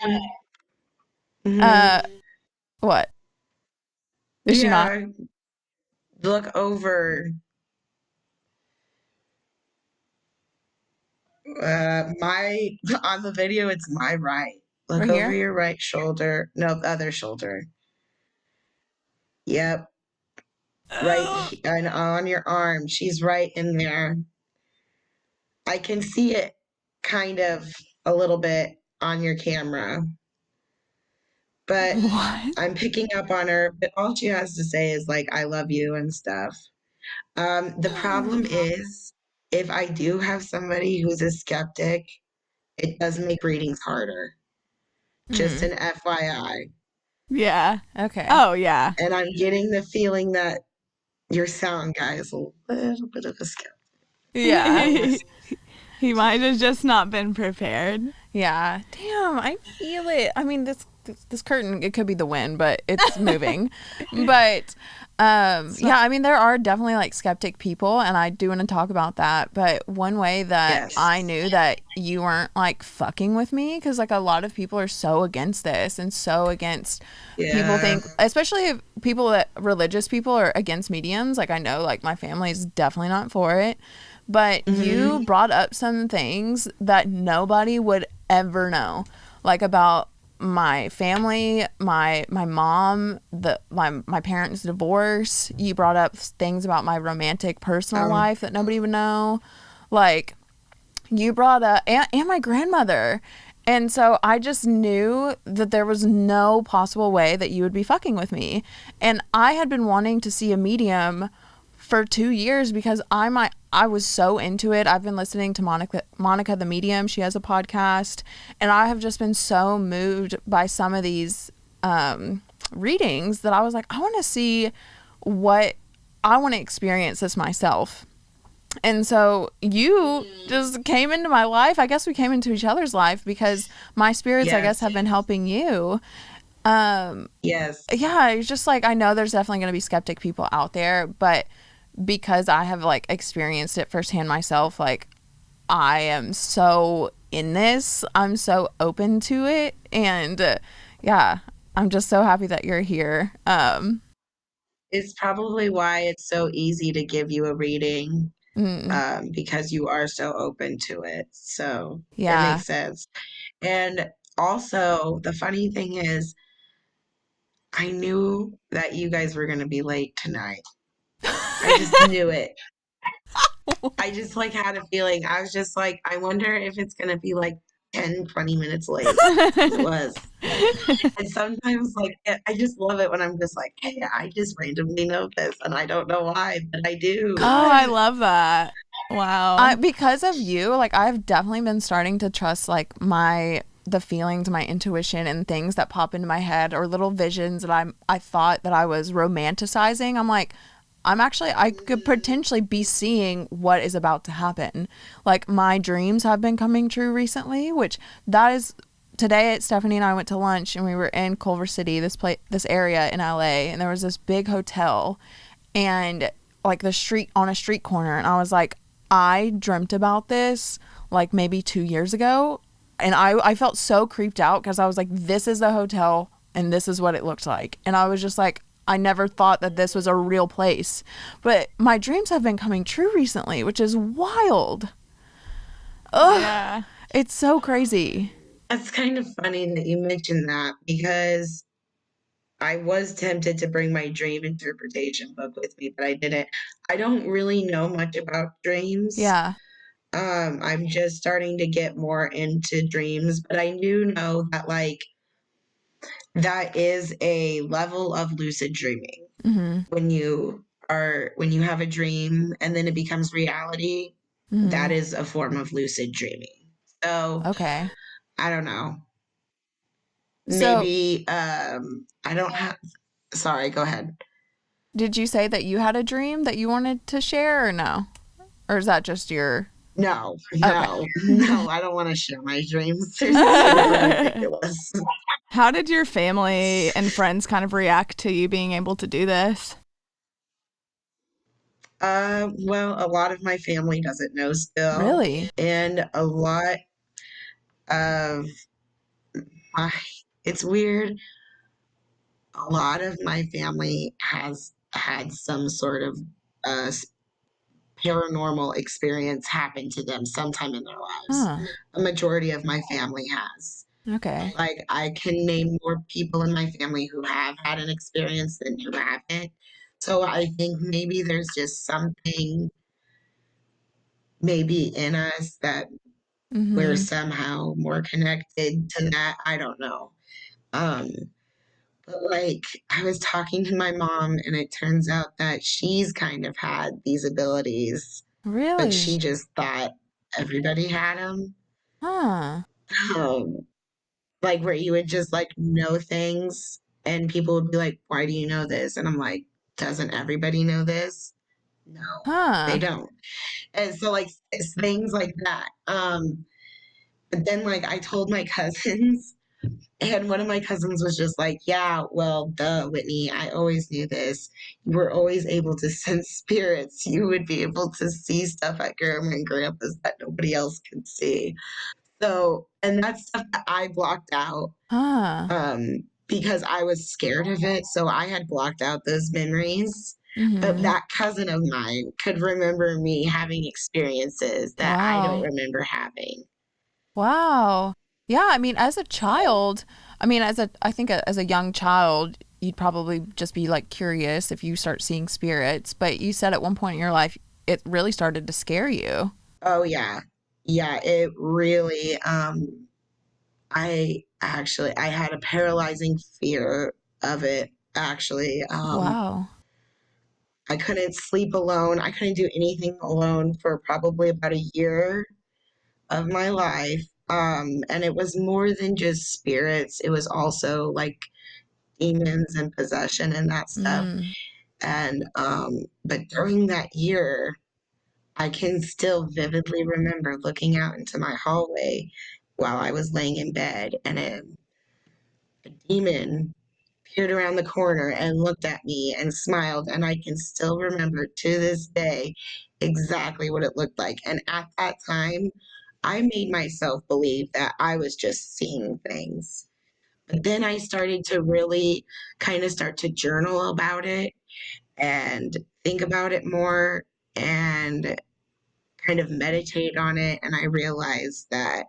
Is she not? Look over on the video, it's my right. Look Right over here? your right shoulder. No, the other shoulder. Yep. Right, and on your arm. She's right in there. I can see it kind of a little bit on your camera. But What? I'm picking up on her, but all she has to say is like, I love you and stuff. The problem is, if I do have somebody who's a skeptic, it does make readings harder. Just an FYI. Yeah. Okay. Oh, yeah. And I'm getting the feeling that your sound guy is a little bit of a skeptic. Yeah. He might have just not been prepared. Yeah. Damn, I feel it. I mean, this curtain, it could be the wind, but it's moving. But yeah, I mean, there are definitely like skeptic people, and I do want to talk about that. But one way that Yes. I knew that you weren't like fucking with me, because like a lot of people are so against this and so against people Yeah. think, especially if people that religious people are against mediums. Like I know like my family is definitely not for it. But you brought up some things that nobody would ever know, like about my family, my mom, my parents' divorce. You brought up things about my romantic personal life that nobody would know. Like you brought up and my grandmother. And so I just knew that there was no possible way that you would be fucking with me. And I had been wanting to see a medium for 2 years because I was so into it. I've been listening to Monica the Medium. She has a podcast, and I have just been so moved by some of these readings that I was like, I want to see what I want to experience this myself. And so you just came into my life. I guess we came into each other's life because my spirits, I guess, Yes. have been helping you. Yes. Yeah, it's just like I know there's definitely going to be skeptic people out there, but because I have like experienced it firsthand myself, like I am so in this, I'm so open to it, and yeah, I'm just so happy that you're here. It's probably why it's so easy to give you a reading, because you are so open to it. So it Yeah. makes sense. And also, the funny thing is, I knew that you guys were going to be late tonight. I just knew it. I just like had a feeling. I was just like, I wonder if it's going to be like 10, 20 minutes late. 'Cause it was. And sometimes, like, I just love it when I'm just like, hey, I just randomly know this and I don't know why, but I do. Oh, I love that. Wow. Because of you, like I've definitely been starting to trust like the feelings, my intuition, and things that pop into my head or little visions that I thought that I was romanticizing. I'm like, I could potentially be seeing what is about to happen. Like my dreams have been coming true recently, which that is today. Stephanie and I went to lunch and we were in Culver City, this area in LA, and there was this big hotel and like on a street corner, and I was like, I dreamt about this like maybe 2 years ago, and I felt so creeped out because I was like, this is the hotel and this is what it looked like, and I was just like, I never thought that this was a real place. But my dreams have been coming true recently, which is wild. Ugh. Yeah. It's so crazy. That's kind of funny that you mentioned that because I was tempted to bring my dream interpretation book with me, but I didn't. I don't really know much about dreams. Yeah. I'm just starting to get more into dreams, but I do know that like that is a level of lucid dreaming. Mm-hmm. When you have a dream and then it becomes reality, Mm-hmm. that is a form of lucid dreaming. So Okay. I don't know. So- Maybe I don't have sorry, go ahead. Did you say that you had a dream that you wanted to share or no? Or is that just your... No, Okay. no, I don't want to share my dreams. They're super ridiculous. How did your family and friends kind of react to you being able to do this? Well, a lot of my family doesn't know still. Really? And a lot of my, it's weird. A lot of my family has had some sort of uh, paranormal experience happen to them sometime in their lives. Huh. A majority of my family has. Okay. Like, I can name more people in my family who have had an experience than who haven't. So I think maybe there's just something maybe in us that we're Mm-hmm. somehow more connected to that. I don't know. Um, but like, I was talking to my mom, and it turns out that she's kind of had these abilities, Really? but she just thought everybody had them. Huh. Like where you would just like know things, and people would be like, "Why do you know this?" And I'm like, "Doesn't everybody know this?" No, they Huh. don't. And so like it's things like that. But then like I told my cousins, and one of my cousins was just like, "Yeah, well, duh, Whitney, I always knew this. You were always able to sense spirits. You would be able to see stuff at grandma and grandpa's that nobody else could see." So, and that's stuff that I blocked out Huh. because I was scared of it. So I had blocked out those memories. But Mm-hmm. that cousin of mine could remember me having experiences that I don't Wow. remember having. Wow. Yeah, I mean, as a child, I mean, I think as a young child, you'd probably just be like curious if you start seeing spirits, but you said at one point in your life it really started to scare you. Oh yeah. Yeah, it really I had a paralyzing fear of it actually. Wow. I couldn't sleep alone. I couldn't do anything alone for probably about a year of my life. And it was more than just spirits. It was also like demons and possession and that stuff. Mm. And but during that year, I can still vividly remember looking out into my hallway while I was laying in bed, and a demon peered around the corner and looked at me and smiled, and I can still remember to this day exactly what it looked like. And at that time, I made myself believe that I was just seeing things. But then I started to really kind of start to journal about it and think about it more and kind of meditate on it. And I realized that,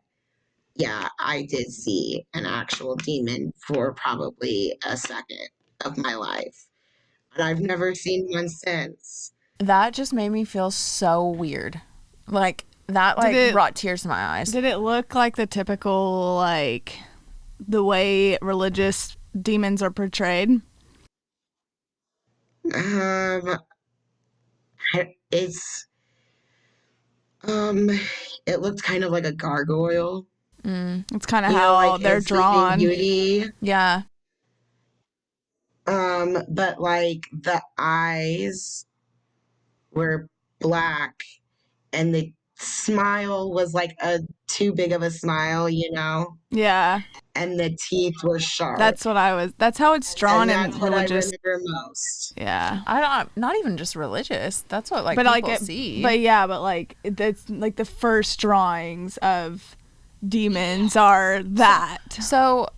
yeah, I did see an actual demon for probably a second of my life. And I've never seen one since. That just made me feel so weird. Like that Did it brought tears to my eyes. did it look like the typical like the way religious demons are portrayed? Um, it's um, it looked kind of like a gargoyle, Mm. It's kind of you know, how like they're in Sleeping drawn. Beauty. Yeah. But like the eyes were black and the smile was like a too big of a smile, you know, Yeah. and the teeth were sharp. That's how it's drawn And in that's what I religious. remember most. Yeah. I don't, not even just religious. That's what like But people like see. but yeah, but like that's like the first drawings of demons are that. So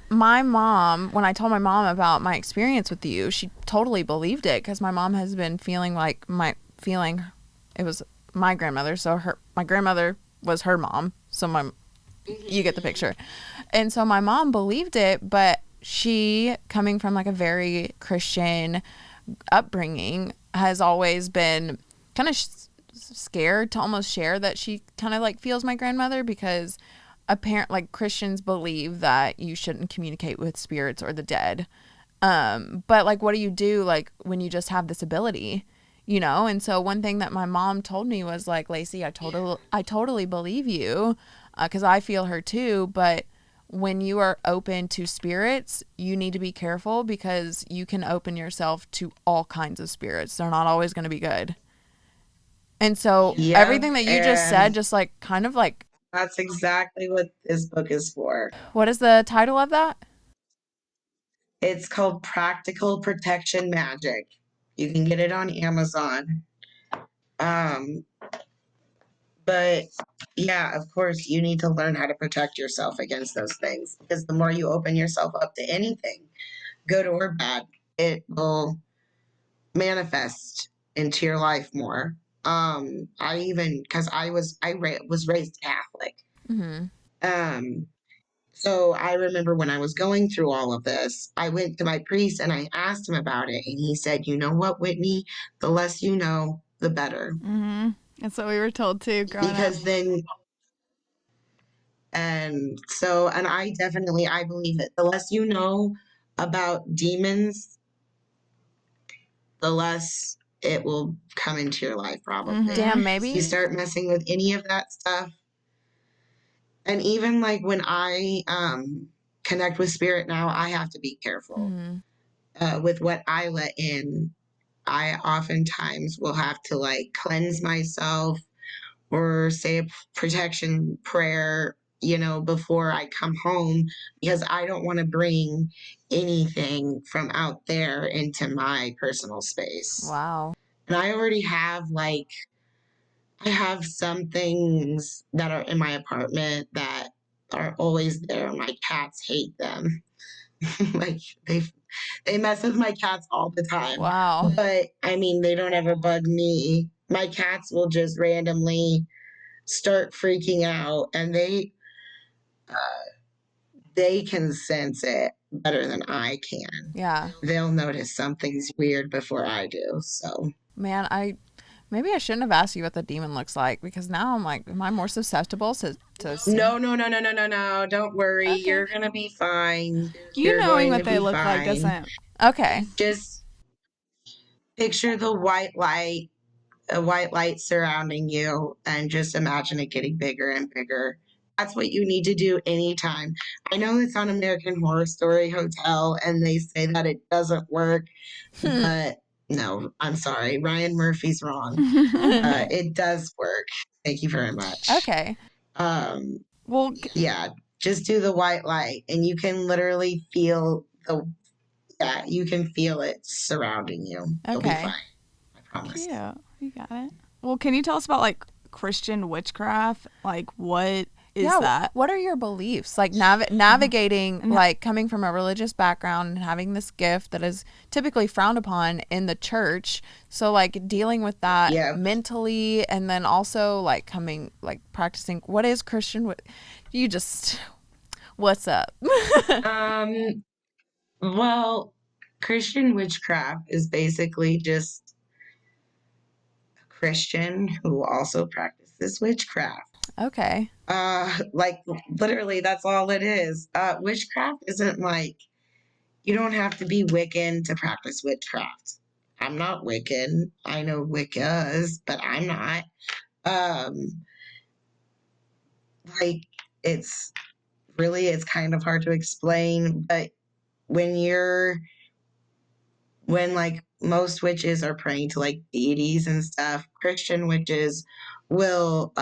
my mom, when I told my mom about my experience with you, she totally believed it because my mom has been feeling like it was my grandmother. So my grandmother was her mom. So you get the picture. And so my mom believed it, but she, coming from like a very Christian upbringing, has always been kind of scared to almost share that she kind of like feels my grandmother because like Christians believe that you shouldn't communicate with spirits or the dead. But like, what do you do like when you just have this ability, you know? And so one thing that my mom told me was like, Lacey, I totally believe you, because I feel her too. But when you are open to spirits, you need to be careful because you can open yourself to all kinds of spirits. They're not always going to be good. And so Yep, everything that you just said, and just like kind of like, that's exactly what this book is for. what is the title of that? It's called Practical Protection Magic. You can get it on Amazon. Um, but yeah, of course, you need to learn how to protect yourself against those things because the more you open yourself up to anything, good or bad, it will manifest into your life more. I even because was raised Catholic. Mm-hmm. Um, so I remember when I was going through all of this, I went to my priest and I asked him about it, and he said, "You know what, Whitney? The less you know, the better." That's what we were told too growing up. Because then, and I definitely I believe it. The less you know about demons, the less it will come into your life probably. Damn, You maybe. start messing with any of that stuff. And even like when I connect with spirit now, I have to be careful Mm-hmm. with what I let in I oftentimes will have to like cleanse myself or say a protection prayer, before I come home because I don't want to bring anything from out there into my personal space. Wow. And I already have I have some things that are in my apartment that are always there. My cats hate them. like they mess with my cats all the time. Wow. But I mean, they don't ever bug me. My cats will just randomly start freaking out, and they can sense it better than I can. Yeah. They'll notice something's weird before I do. So Man, maybe I shouldn't have asked you what the demon looks like because now I'm like, am I more susceptible to see? no, don't worry. Okay. You're gonna be fine. You You're knowing going what to they be look like fine. doesn't. Okay. Just picture the white light, a white light surrounding you, and just imagine it getting bigger and bigger. That's what you need to do anytime. I know it's on American Horror Story Hotel and they say that it doesn't work, but no, I'm sorry. Ryan Murphy's wrong. It does work. Thank you very much. Okay. Well, Yeah, just do the white light and you can literally feel you can feel it surrounding you. You'll be Okay. fine. I promise. yeah, you got it. Well, can you tell us about like Christian witchcraft? Like, what is that? What are your beliefs? Like navigating, like coming from a religious background and having this gift that is typically frowned upon in the church. So like dealing with that Yeah. mentally, and then also like practicing. What is Christian? What's up? Well, Christian witchcraft is basically just a Christian who also practices witchcraft. Okay. Like literally that's all it is. Witchcraft isn't like you don't have to be Wiccan to practice witchcraft. I'm not Wiccan. I know Wiccas, but I'm not. Like it's it's kind of hard to explain, but when like most witches are praying to like deities and stuff, Christian witches will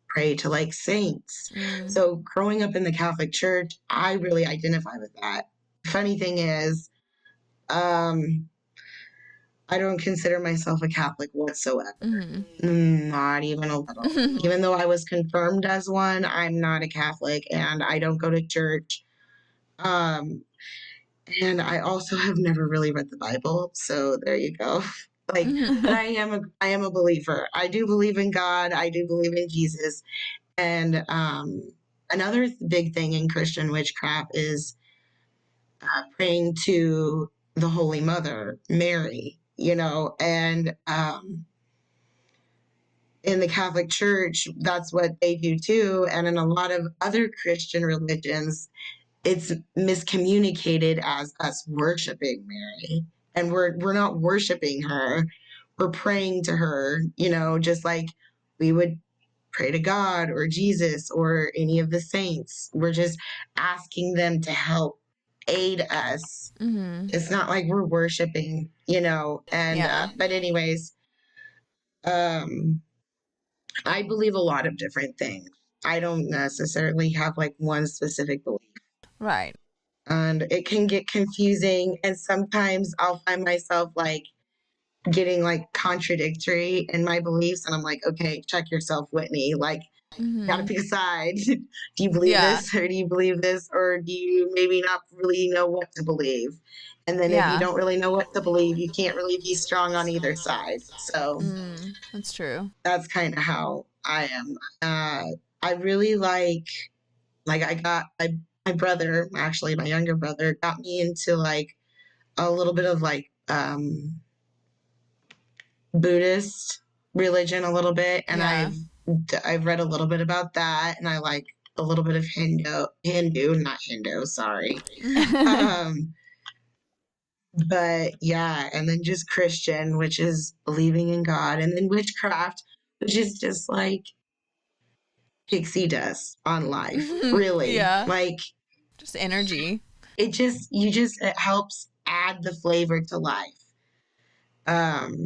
pray to like saints. So growing up in the Catholic Church, I really identify with that. Funny thing is, I don't consider myself a Catholic whatsoever. Not even a little. Even though I was confirmed as one, I'm not a Catholic and I don't go to church. And I also have never really read the Bible, so there you go. But I am a believer. I do believe in God. I do believe in Jesus. And another big thing in Christian witchcraft is praying to the Holy Mother, Mary, and in the Catholic Church, that's what they do too. And in a lot of other Christian religions, it's miscommunicated as us worshiping Mary. And we're not worshiping her. We're praying to her, just like we would pray to God or Jesus or any of the saints. We're just asking them to help aid us. It's not like we're worshiping, and but anyways, I believe a lot of different things. I don't necessarily have like one specific belief. Right. And it can get confusing. And sometimes I'll find myself like getting like contradictory in my beliefs. And I'm like, okay, check yourself, Whitney. Like, gotta pick a side. Do you believe this or do you believe this? Or do you maybe not really know what to believe? And then if you don't really know what to believe, you can't really be strong on either side. So That's true. that's kind of how I am. I really my brother, actually my younger brother, got me into like a little bit of like Buddhist religion a little bit, and I've read a little bit about that, and I like a little bit of not Hindu, sorry. But yeah, and then just Christian, which is believing in God, and then witchcraft, which is just like pixie dust on life, really. Yeah. Like Just energy. it helps add the flavor to life. Um,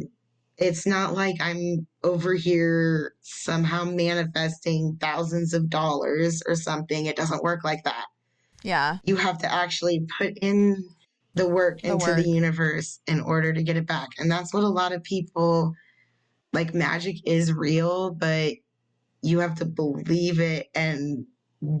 it's not like I'm over here somehow manifesting thousands of dollars or something. It doesn't work like that. Yeah. You have to actually put in the work The into the work. universe in order to get it back. And that's what a lot of people like. Magic is real, but you have to believe it and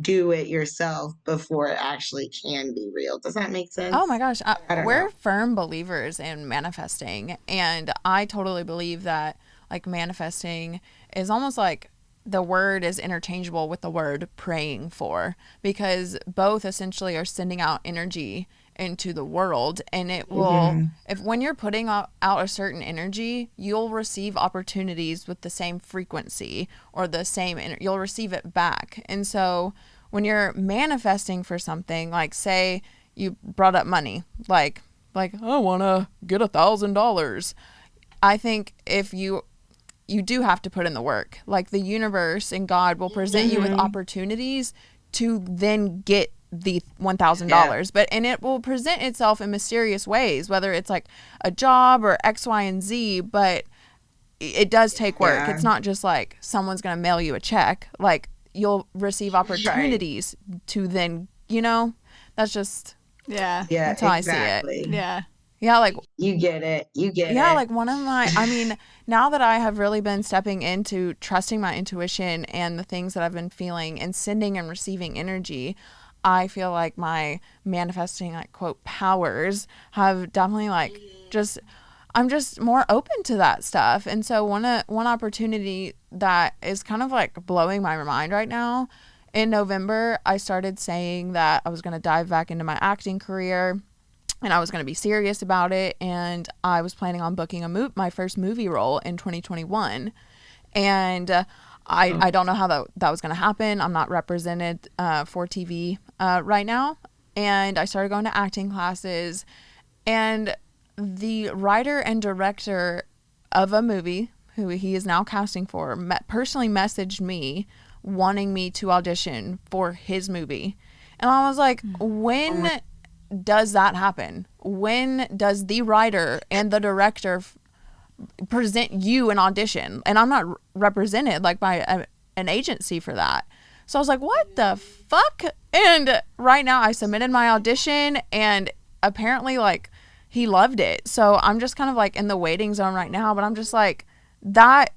do it yourself before it actually can be real. Does that make sense? Oh my gosh. I don't We're know. firm believers in manifesting. And I totally believe that like manifesting is almost like the word is interchangeable with the word praying for, because both essentially are sending out energy into the world, and it will, if when you're putting out a certain energy, you'll receive opportunities with the same frequency or the same you'll receive it back. And so when you're manifesting for something, like say you brought up money, like I want to get $1,000. I think if you do have to put in the work. Like the universe and God will present you with opportunities to then get the $1,000. Yeah. And it will present itself in mysterious ways, whether it's like a job or X, Y, and Z, but it does take work. Yeah. It's not just like someone's going to mail you a check. Like you'll receive opportunities to then, that's just, Yeah. Yeah, that's how exactly. I see it. Yeah. Yeah, like You get it. You get yeah, it. like one of my, I mean, now that I have really been stepping into trusting my intuition and the things that I've been feeling and sending and receiving energy, I feel like my manifesting, like, quote, powers have definitely like just, I'm just more open to that stuff. And so one opportunity that is kind of like blowing my mind right now, in November, I started saying that I was going to dive back into my acting career and I was going to be serious about it. And I was planning on booking my first movie role in 2021. And I don't know how that was going to happen. I'm not represented for TV right now. And I started going to acting classes. And the writer and director of a movie, who he is now casting for, personally messaged me wanting me to audition for his movie. And I was like, when does that happen? When does the writer and the director present you an audition? And I'm not represented like by an agency for that. So I was like, what the fuck? And right now I submitted my audition and apparently like he loved it. So I'm just kind of like in the waiting zone right now, but I'm just like, that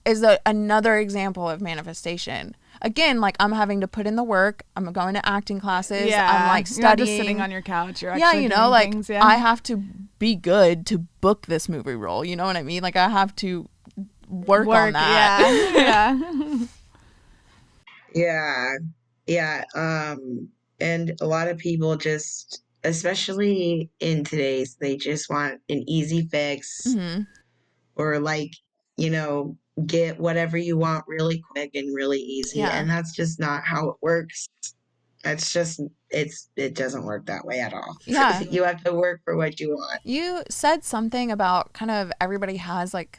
is another example of manifestation. Again, like I'm having to put in the work. I'm going to acting classes. Yeah. I'm like You're not studying. just sitting on your couch. You're actually Yeah, doing like things. Yeah. I have to be good to book this movie role. You know what I mean? Like I have to work on that. Yeah. Yeah. Yeah. And a lot of people just, especially in today's, they just want an easy fix Hmm. or like, you know, get whatever you want really quick and really easy. Yeah. And that's just not how it works. It's just, it doesn't work that way at all. Yeah. You have to work for what you want. You said something about kind of everybody has like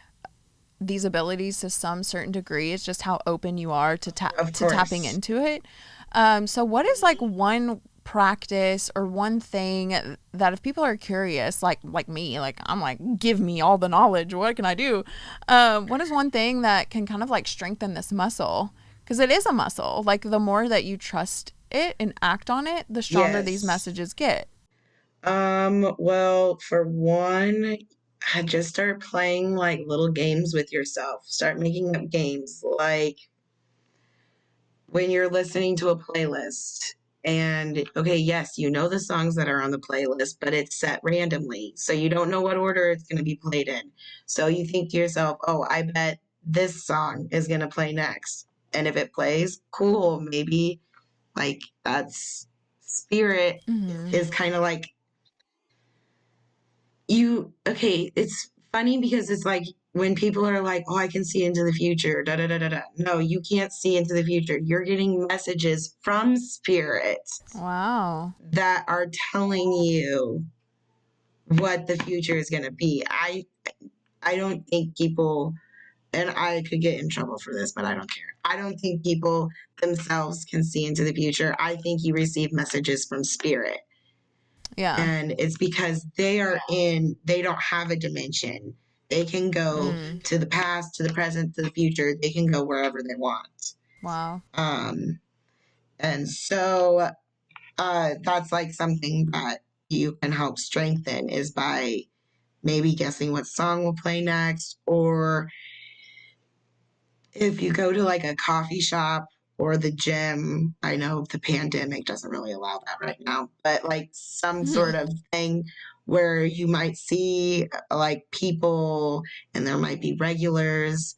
these abilities to some certain degree. It's just how open you are to Of course. tapping into it. So what is like one practice or one thing that if people are curious, like me, like I'm like, give me all the knowledge. What can I do? What is one thing that can kind of like strengthen this muscle? Because it is a muscle. Like the more that you trust it and act on it, the stronger these Yes. messages get. Well, for one, I just start playing like little games with yourself. Start making up games like when you're listening to a playlist and okay, yes, you know the songs that are on the playlist, but it's set randomly. So you don't know what order it's going to be played in. So you think to yourself, "Oh, I bet this song is going to play next." And if it plays, cool, maybe like that's spirit is kind of like it's funny because it's like when people are like, oh, I can see into the future, da da da da da. No, you can't see into the future. You're getting messages from spirit Wow. that are telling you what the future is going to be. I don't think people, and I could get in trouble for this, but I don't care. I don't think people themselves can see into the future. I think you receive messages from spirit. Yeah. And it's because they don't have a dimension. They can go Mm. to the past, to the present, to the future. They can go wherever they want. Wow. And so that's like something that you can help strengthen is by maybe guessing what song will play next, or if you go to like a coffee shop or the gym. I know the pandemic doesn't really allow that right now, but like some sort of thing where you might see like people and there might be regulars.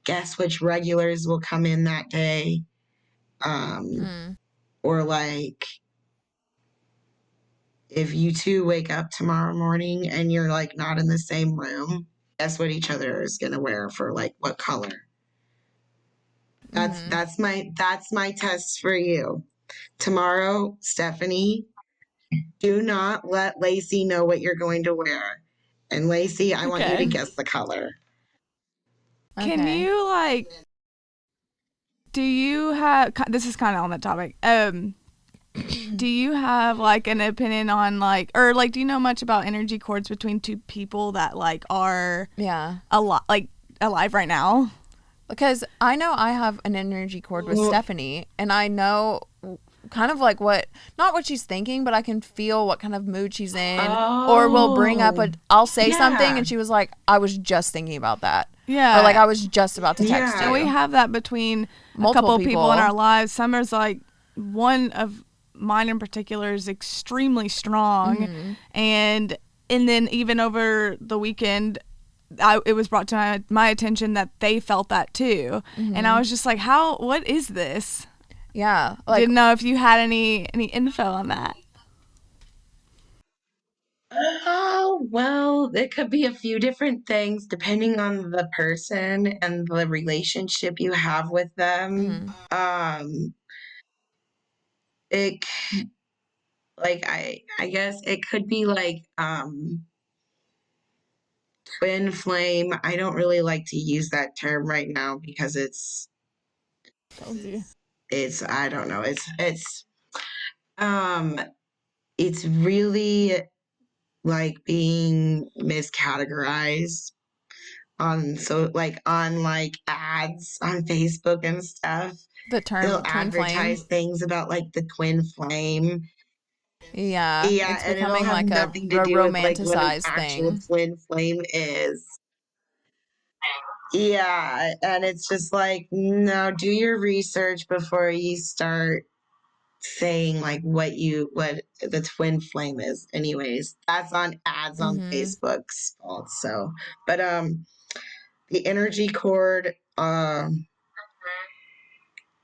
Guess which regulars will come in that day. Mm. Or like if you two wake up tomorrow morning and you're like not in the same room, guess what each other is gonna wear for like what color. That's my test for you. Tomorrow, Stephanie, do not let Lacey know what you're going to wear. And Lacey, I want you to Okay. guess the color. Can Okay. you like? Do you have? This is kind of on that topic. Do you have like an opinion on like, or like, do you know much about energy cords between two people that like are Yeah. like alive right now? Because I know I have an energy cord with Well- Stephanie, and I know kind of like not what she's thinking, but I can feel what kind of mood she's in. Or we'll bring up I'll say something, Yeah. and she was like, I was just thinking about that. Yeah. Or like, I was just about to text Yeah. you. And we have that between Multiple a couple of people in people. our lives. Summer's like one of mine in particular is extremely strong, and then even over the weekend, it was brought to my attention that they felt that too, and I was just like, what is this? Yeah. Like, Didn't know if you had any info on that. Oh, well, it could be a few different things depending on the person and the relationship you have with them. It like I guess it could be like twin flame. I don't really like to use that term right now because it's I don't know. Um it's really like being miscategorized on like ads on Facebook and stuff. the They'll term twin flame. advertise things about like the twin flame. Yeah. Yeah, It's and it'll becoming have like a nothing to do with like what an romanticized actual thing. twin flame is. Yeah, and it's just like, no, do your research before you start saying like what the twin flame is. Anyways, that's on ads on Facebook's fault. So, but the energy cord,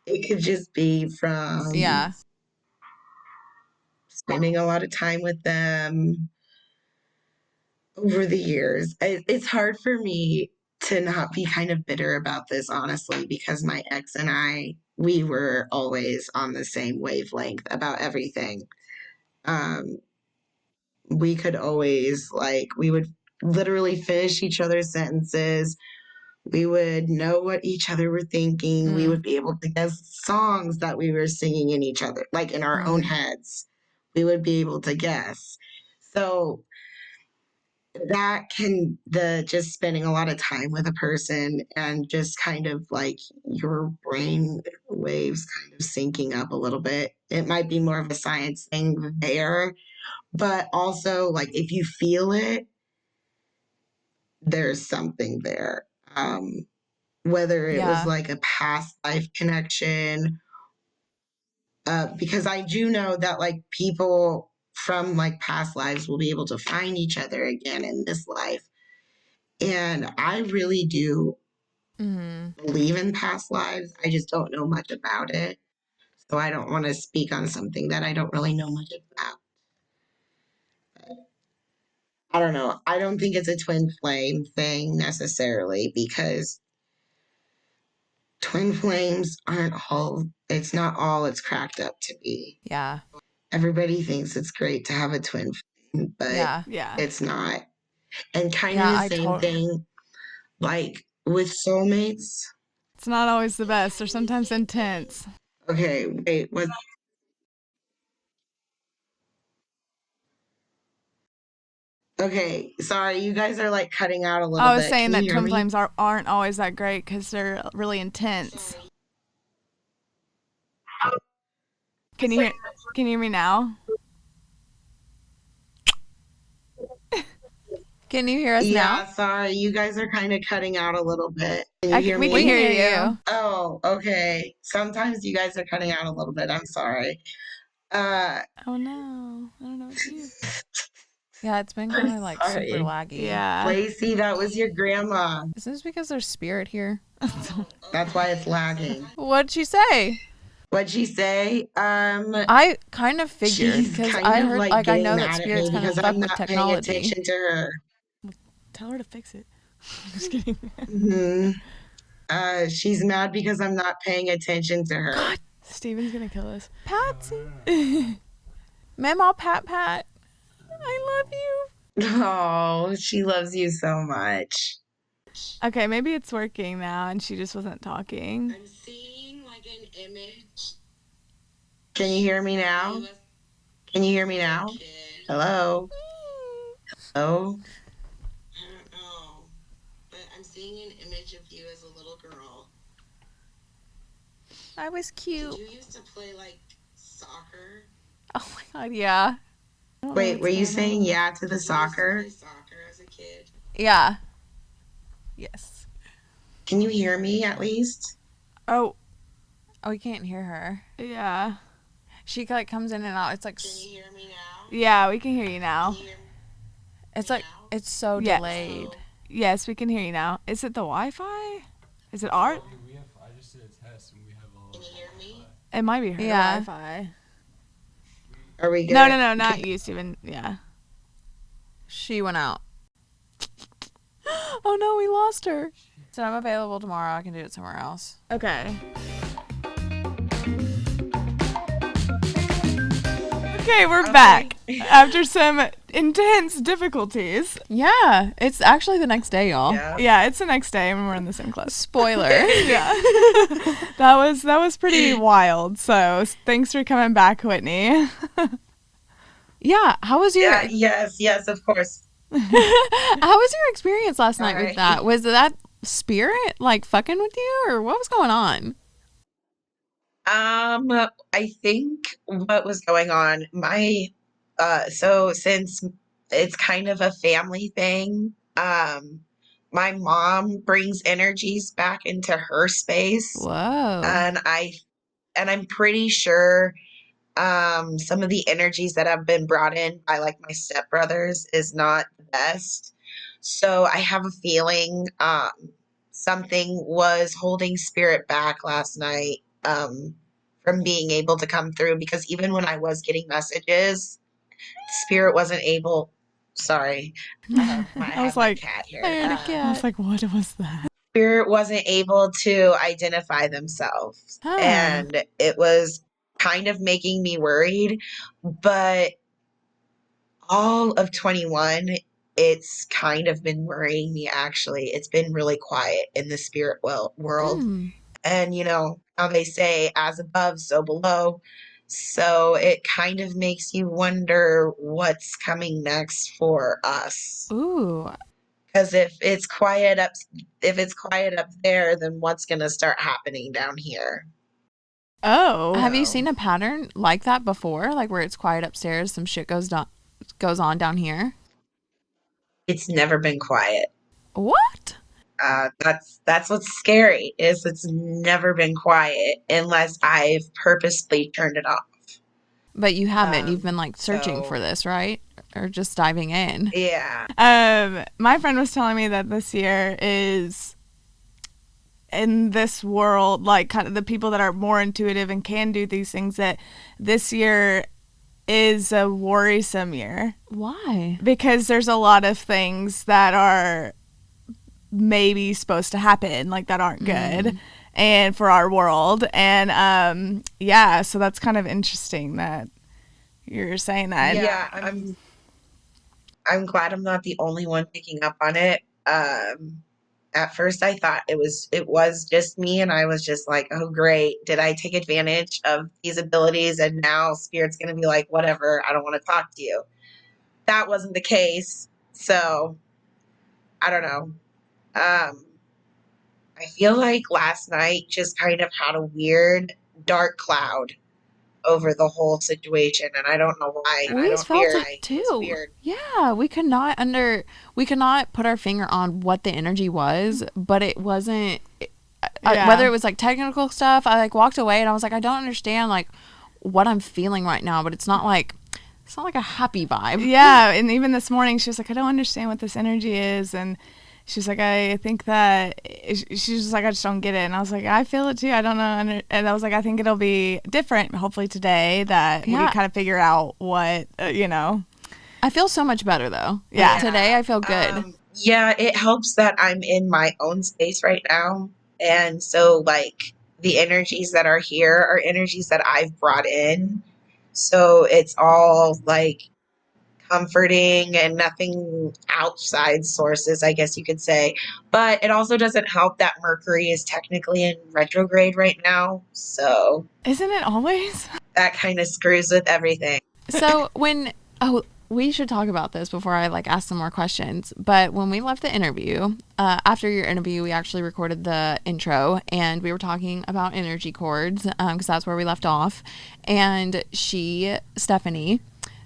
it could just be from Yeah. spending a lot of time with them over the years. It's hard for me to not be kind of bitter about this, honestly, because my ex and we were always on the same wavelength about everything. Um, we could always, like, we would literally finish each other's sentences. We would know what each other were thinking. We would be able to guess songs that we were singing in each other, like in our own heads. We would be able to guess. So that can the just spending a lot of time with a person and just kind of like your brain waves kind of syncing up a little bit. It might be more of a science thing there, but also like if you feel it, there's something there. Whether it was Yeah. like a past life connection, because I do know that like people from like past lives will be able to find each other again in this life. And I really do believe in past lives. I just don't know much about it. So I don't want to speak on something that I don't really know much about. I don't know. I don't think it's a twin flame thing necessarily because twin flames aren't all, it's not all it's cracked up to be. Yeah. Everybody thinks it's great to have a twin flame, but Yeah. Yeah. it's not. And kind of Yeah. the I same totally. thing like with soulmates. It's not always the best. They're sometimes intense. Okay, wait, what? Okay, sorry, you guys are like cutting out a little I was bit. saying Can that you hear twin me? flames aren't always that great because they're really intense. Can you hear me now? Can you hear us Yeah, now? sorry, you guys are kind of cutting out a little bit. Can you hear We me? can We hear hear you. you. Oh, okay. Sometimes you guys are cutting out a little bit. I'm sorry. Uh, Oh no, I don't know what to do. Yeah, it's been kind of like super sorry. laggy. Yeah. Lacey, that was your grandma. Is this because there's spirit here? That's why it's lagging. What'd she say? What'd she say? I kind of figured She's because kind I of heard, like like, I getting know that mad at spirits me kind of because fuck I'm with not paying technology. attention to her. Tell her to fix it. Just kidding. She's mad because I'm not paying attention to her. God, Steven's gonna kill us. Patsy. Mama Pat Pat. I love you. Oh, she loves you so much. Okay, maybe it's working now, and she just wasn't talking. I'm seeing like an image. Can you hear me now? Can you hear me now? Hello? Hello? I don't know. But I'm seeing an image of you as a little girl. I was cute. Did you used to play like soccer? Oh my god, yeah. Wait, were you saying yeah to the Did soccer? you used to play soccer as a kid? Yeah. Yes. Can you hear me at least? Oh, Oh, we can't hear her. yeah. She like comes in and out. It's like Can you hear me now? Yeah, we can hear you now. Can you hear me it's like now? it's so Yes. delayed. Yes, we can hear you now. Is it the Wi-Fi? Is it art? I just did a test and we have all. Can you hear me? It might be her Yeah. Wi-Fi. Are we good? No, not you, Steven. Yeah. She went out. Oh no, we lost her. So I'm available tomorrow. I can do it somewhere else. Okay. Okay, we're back after some intense difficulties. Yeah, it's actually the next day, y'all. Yeah. Yeah, it's the next day and we're in the same class. Spoiler. Yeah. that was pretty wild. So thanks for coming back, Whitney. Yeah, how was your Yeah, yes, of course. how was your experience last night with Alright. that? Was that spirit like fucking with you, or what was going on? I think what was going on, so since it's kind of a family thing, my mom brings energies back into her space, Whoa. and I'm pretty sure some of the energies that have been brought in by like my stepbrothers is not the best. So I have a feeling something was holding spirit back last night from being able to come through, because even when I was getting messages, spirit wasn't able. Sorry, I have my cat here. I heard a I cat. was like, what was that? Spirit wasn't able to identify themselves, Huh. and it was kind of making me worried. But all of 21, it's kind of been worrying me, actually. It's been really quiet in the spirit world. Mm. And you know how they say, as above, so below. So it kind of makes you wonder what's coming next for us. Ooh. Because if it's quiet up there, then what's going to start happening down here? Oh. Have you No. seen a pattern like that before? Like where it's quiet upstairs, some shit goes on down here? It's never been quiet. What? That's what's scary, is it's never been quiet unless I've purposely turned it off. But you haven't. You've been like searching so- for this, right? Or just diving in. Yeah. My friend was telling me that this year is in this world, like kind of the people that are more intuitive and can do these things, that this year is a worrisome year Why? because there's a lot of things that are maybe supposed to happen, like that aren't good and for our world. And yeah, so that's kind of interesting that you're saying that. Yeah, I'm glad I'm not the only one picking up on it. At first I thought it was just me, and I was just like, oh great, did I take advantage of these abilities and now spirit's gonna be like, whatever, I don't want to talk to you. That wasn't the case. So I don't know. I feel like last night just kind of had a weird dark cloud over the whole situation, and I don't know why. We felt it It was too. weird. Yeah, we could not put our finger on what the energy was, but it wasn't. Yeah. Whether it was like technical stuff, I like walked away and I was like, I don't understand like what I'm feeling right now, but it's not like a happy vibe. Yeah, and even this morning she was like, I don't understand what this energy is, and she's like, I think that she's just like, I just don't get it, and I was like, I feel it too. I don't know, and I was like, I think it'll be different. Hopefully today that we Yeah. kind of figure out what you know. I feel so much better though. Yeah. Today I feel good. Yeah, it helps that I'm in my own space right now. And so, like, the energies that are here are energies that I've brought in. So it's all like comforting and nothing outside sources, I guess you could say. But it also doesn't help that Mercury is technically in retrograde right now. So Isn't it always? that kind of screws with everything. So we should talk about this before I like ask some more questions. But when we left the interview, after your interview, we actually recorded the intro and we were talking about energy cords because that's where we left off. And Stephanie,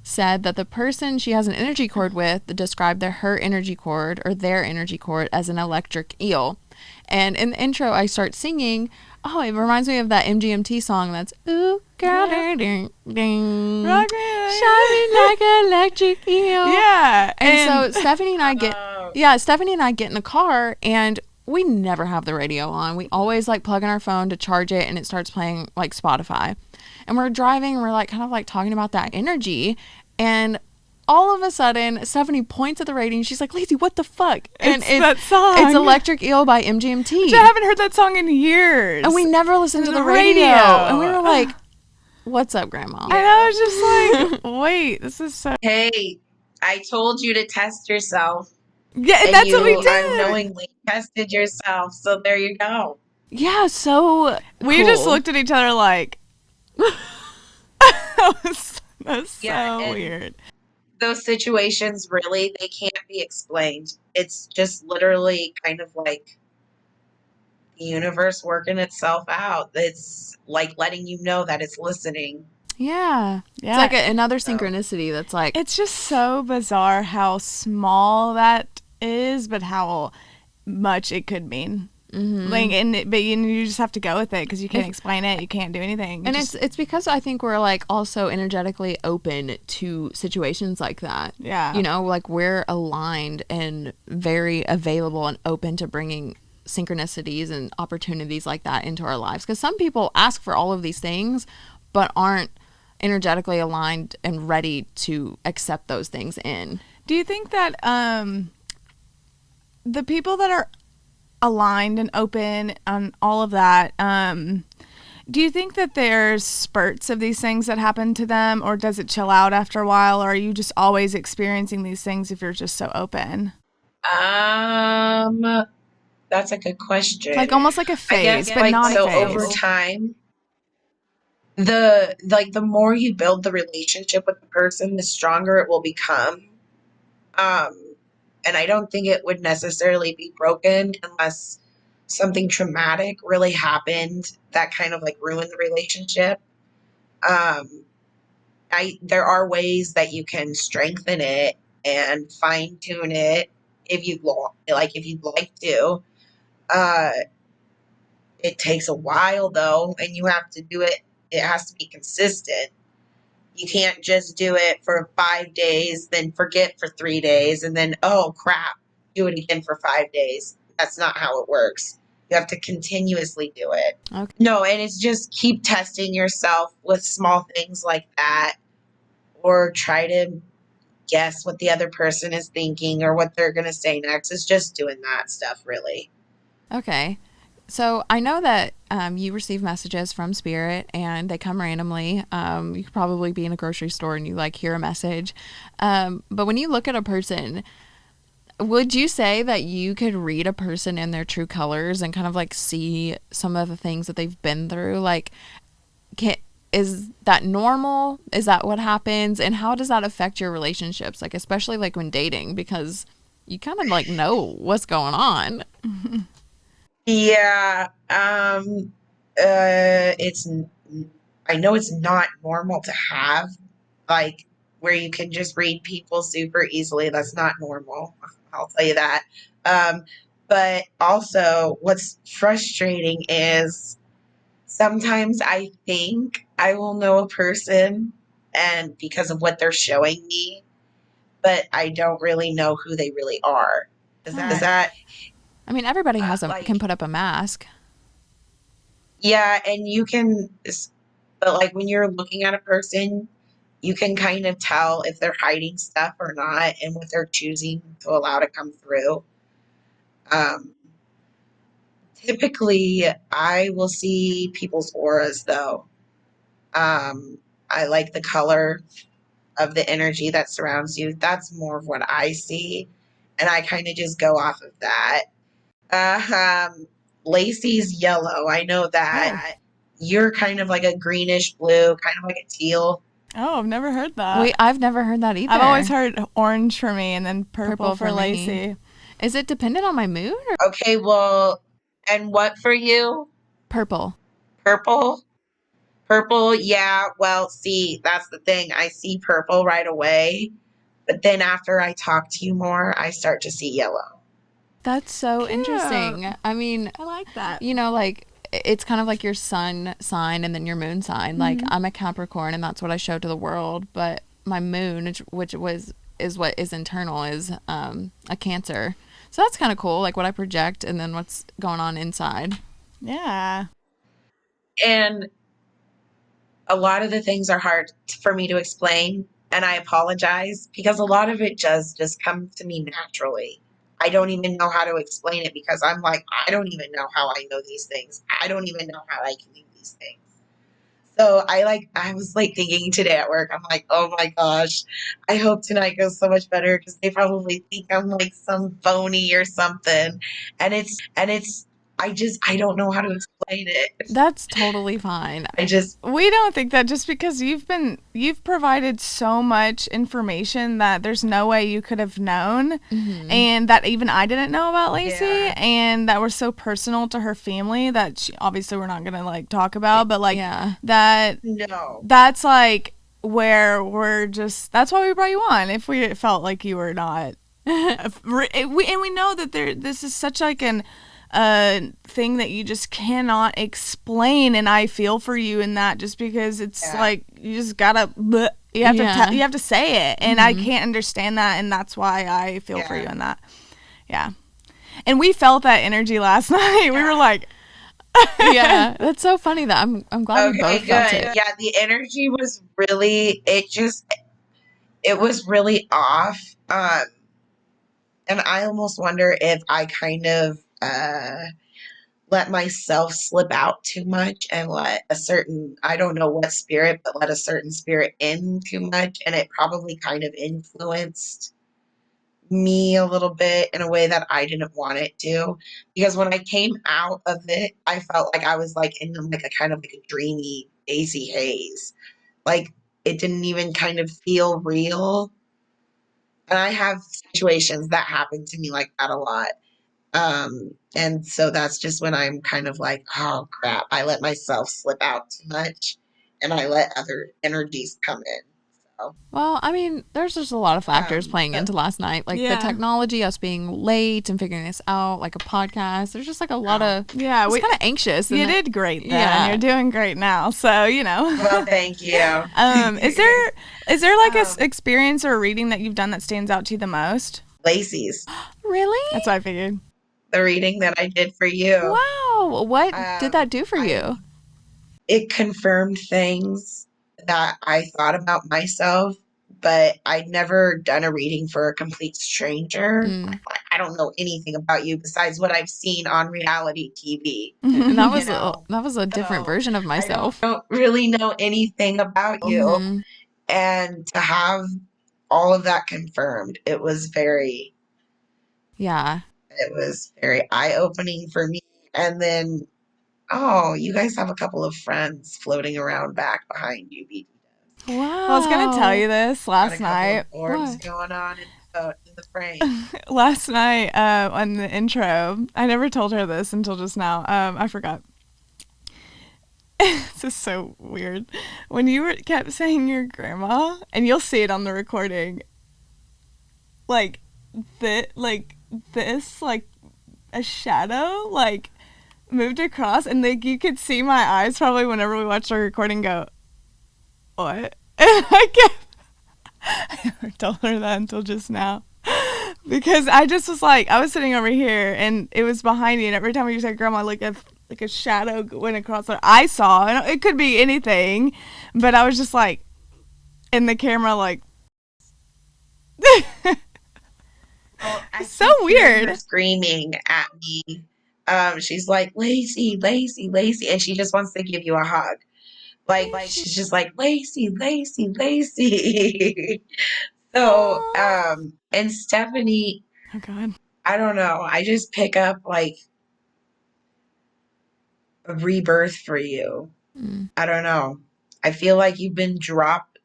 said that the person she has an energy cord with described her energy cord or their energy cord as an electric eel. And in the intro, I start singing. Oh, it reminds me of that MGMT song that's ooh, girl, ding, ding, Rock me shining like an electric eel. Yeah, And so Stephanie and I get in the car and we never have the radio on. We always like plug in our phone to charge it and it starts playing like Spotify. And we're driving and we're like kind of like talking about that energy. And all of a sudden, Stephanie points at the radio and she's like, Lacey, what the fuck? And it's that song. It's Electric Eel by MGMT. I haven't heard that song in years. And we never listened to the radio. And we were like, what's up, Grandma? And I was just like, wait, this is so. Hey, I told you to test yourself. Yeah, and that's what we You did. unknowingly tested yourself. So there you go. Yeah, so We cool. just looked at each other like, that's Yeah, so and- weird. Those situations really, they can't be explained. It's just literally kind of like the universe working itself out. It's like letting you know that it's listening. Yeah. Yeah. It's like another synchronicity that's like, It's just so bizarre how small that is, but how much it could mean. mhm. Like, but you just have to go with it because you can't explain it. You can't do anything. And Just- it's because I think we're like also energetically open to situations like that. Yeah. You know, like we're aligned and very available and open to bringing synchronicities and opportunities like that into our lives. Because some people ask for all of these things, but aren't energetically aligned and ready to accept those things in. Do you think that the people that are aligned and open on all of that, do you think that there's spurts of these things that happen to them, or does it chill out after a while, or are you just always experiencing these things if you're just so open? That's a good question. Like almost like a I phase, guess, but like, not so a phase. over time, the more you build the relationship with the person, the stronger it will become. And I don't think it would necessarily be broken unless something traumatic really happened that kind of like ruined the relationship. There are ways that you can strengthen it and fine tune it if you'd like to. It takes a while though, and you have to do it. It has to be consistent. You can't just do it for 5 days, then forget for 3 days, and then, oh crap, do it again for 5 days. That's not how it works. You have to continuously do it. Okay. No, and it's just keep testing yourself with small things like that, or try to guess what the other person is thinking or what they're going to say next. It's just doing that stuff, really. Okay. So I know that you receive messages from Spirit and they come randomly. You could probably be in a grocery store and you like hear a message. But when you look at a person, would you say that you could read a person in their true colors and kind of like see some of the things that they've been through? Like, is that normal? Is that what happens? And how does that affect your relationships? Like, especially like when dating, because you kind of like know what's going on. Yeah. It's, I know it's not normal to have, like, where you can just read people super easily. That's not normal. I'll tell you that. Um, but also, what's frustrating is sometimes I think I will know a person and because of what they're showing me, but I don't really know who they really are. Is that I mean, everybody like can put up a mask. yeah, and you can, but like when you're looking at a person, you can kind of tell if they're hiding stuff or not and what they're choosing to allow to come through. Um, Typically, I will see people's auras though. I like the color of the energy that surrounds you. That's more of what I see. And I kind of just go off of that. Lacey's yellow. I know that. You're kind of like a greenish blue, kind of like a teal. Oh, I've never heard that. Wait, I've never heard that either. I've always heard orange for me and then purple for me. Lacey. Is it dependent on my mood or Okay, well, and what for you? purple? Purple? Purple, yeah. Well, see, that's the thing. I see purple right away, but then after I talk to you more, I start to see yellow. That's so Cute. interesting. I mean, I like that. you know, like it's kind of like your sun sign and then your moon sign. Like I'm a Capricorn and that's what I show to the world, but my moon, which is what is internal, is a Cancer. So that's kind of cool, like what I project and then what's going on inside. Yeah. And a lot of the things are hard for me to explain, and I apologize because a lot of it does just come to me naturally. I don't even know how to explain it because I'm like, I don't even know how I know these things. I don't even know how I can do these things. So I was like thinking today at work, I'm like, oh my gosh, I hope tonight goes so much better because they probably think I'm like some phony or something. And I don't know how to explain it. That's totally fine. We don't think that just because you've provided so much information that there's no way you could have known, and that even I didn't know about Lacey, and that were so personal to her family that obviously we're not gonna like talk about, but like that's like where that's why we brought you on. If we felt like you were not, and we know that this is such like an thing that you just cannot explain, and I feel for you in that just because it's like you just gotta you have to say it, and I can't understand that, and that's why I feel for you in that. And we felt that energy last night. We were like yeah, that's so funny that I'm glad we both felt it. Yeah, the energy was really it was really off. And I almost wonder if I kind of let myself slip out too much and let I don't know what spirit, but let a certain spirit in too much. And it probably kind of influenced me a little bit in a way that I didn't want it to. Because when I came out of it, I felt like I was like in like a kind of like a dreamy, daisy haze. Like it didn't even kind of feel real. And I have situations that happen to me like that a lot. And so that's just when I'm kind of like, oh crap, I let myself slip out too much and I let other energies come in. So, well, I mean, there's just a lot of factors playing into last night, like the technology, us being late and figuring this out, like a podcast. There's just like a lot of we kind of anxious. You did great then. Yeah, you're doing great now. So Well, thank you. Is there like a experience or a reading that you've done that stands out to you the most? Lacey's. Really? That's what I figured. The reading that I did for you. Wow. What did that do for you? It confirmed things that I thought about myself, but I'd never done a reading for a complete stranger. I don't know anything about you besides what I've seen on reality TV. And that was a different version of myself. I don't really know anything about you. And to have all of that confirmed, it was very eye-opening for me. And then Oh, you guys have a couple of friends floating around back behind you. BD does. Wow. Well, I was gonna tell you this Got a last couple night. of orbs What? going on in the frame. Last night, on the intro, I never told her this until just now. I forgot. This is so weird. When you kept saying your grandma, and you'll see it on the recording, like this, like a shadow, like moved across, and like you could see my eyes probably whenever we watched our recording go, what? And I never told her that until just now. Because I just was like, I was sitting over here and it was behind me, and every time you said grandma, like a shadow went across that I saw, and it could be anything, but I was just like in the camera, like Well, I so keep hearing her weird. screaming at me. She's like, Lacey, Lacey, Lacey, and she just wants to give you a hug. Like she's just like, Lacey, Lacey, Lacey. So, Aw. and Stephanie, Oh God. I don't know. I just pick up like a rebirth for you. Mm. I don't know. I feel like you've been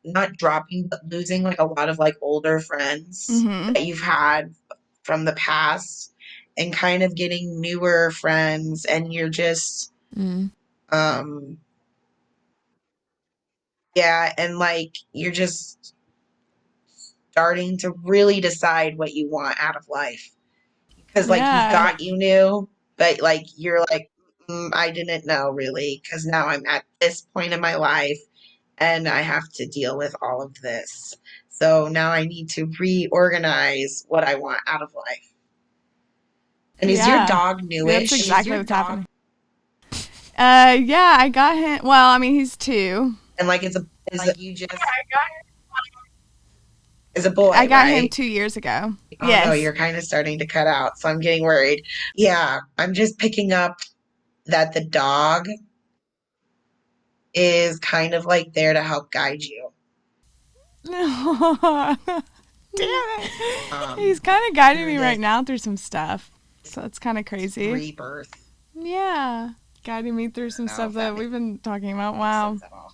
not dropping, but losing like a lot of like older friends Mm-hmm. that you've had from the past, and kind of getting newer friends, and you're just, Mm. um, yeah, and like you're just starting to really decide what you want out of life. Because like you Yeah. thought you knew, but like you're like, I didn't know really, because now I'm at this point in my life and I have to deal with all of this. So now I need to reorganize what I want out of life. And is your Yeah. dog That's newish? exactly what's happening. Yeah, I got him. Well, I mean, he's 2. And like you just is a boy, I got him right? 2 years ago. Oh Yes. no, you're kind of starting to cut out, so I'm getting worried. Yeah, I'm just picking up that the dog is kind of like there to help guide you. Damn it. He's Um, kind of guiding through me this right now through some stuff. So it's kind of crazy. rebirth. Yeah. Guiding me through some Know stuff if that that we've been talking about. Wow. Makes sense at all.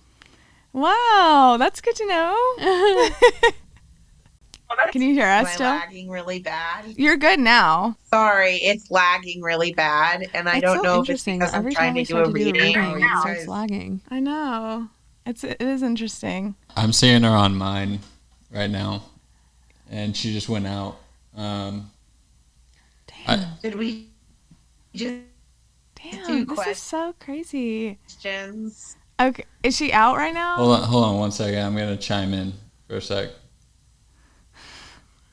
Wow. That's good to know. Can you hear Am us I still? lagging really bad? You're good now. Sorry, it's lagging really bad, and I It's don't so know if it's interesting. because I'm Every trying time we to do start a to do a reading. reading, Oh, it you starts guys, lagging. I know. It is interesting. I'm seeing her on mine right now, and she just went out. did we just Damn, this is so crazy. questions? Okay, is she out right now? Hold on 1 second. I'm gonna chime in for a sec.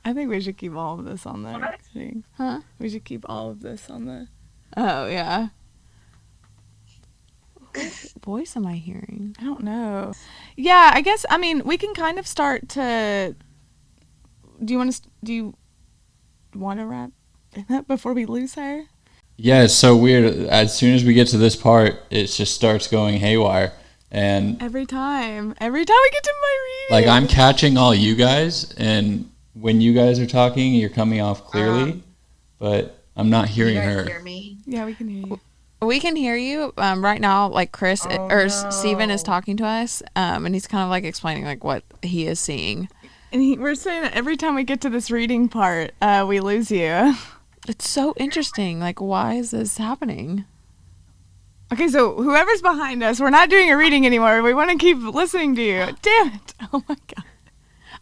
I think we should keep all of this on the thing. Huh? We should keep all of this on the. Oh, yeah. What voice am I hearing? I don't know. Yeah, I guess. I mean, we can kind of start to. Do you want to wrap it up before we lose her? Yeah, it's so weird. As soon as we get to this part, it just starts going haywire, and Every time we get to my reading. like I'm catching all you guys, and when you guys are talking, you're coming off clearly, but I'm not Can you hearing guys her. hear me? Yeah, we can hear you. We can hear you right now. Like Chris Oh, or no. Steven is talking to us, and he's kind of like explaining like what he is seeing. And we're saying that every time we get to this reading part, we lose you. It's so interesting. Like, why is this happening? Okay, so whoever's behind us, we're not doing a reading anymore. We want to keep listening to you. Damn it! Oh my god.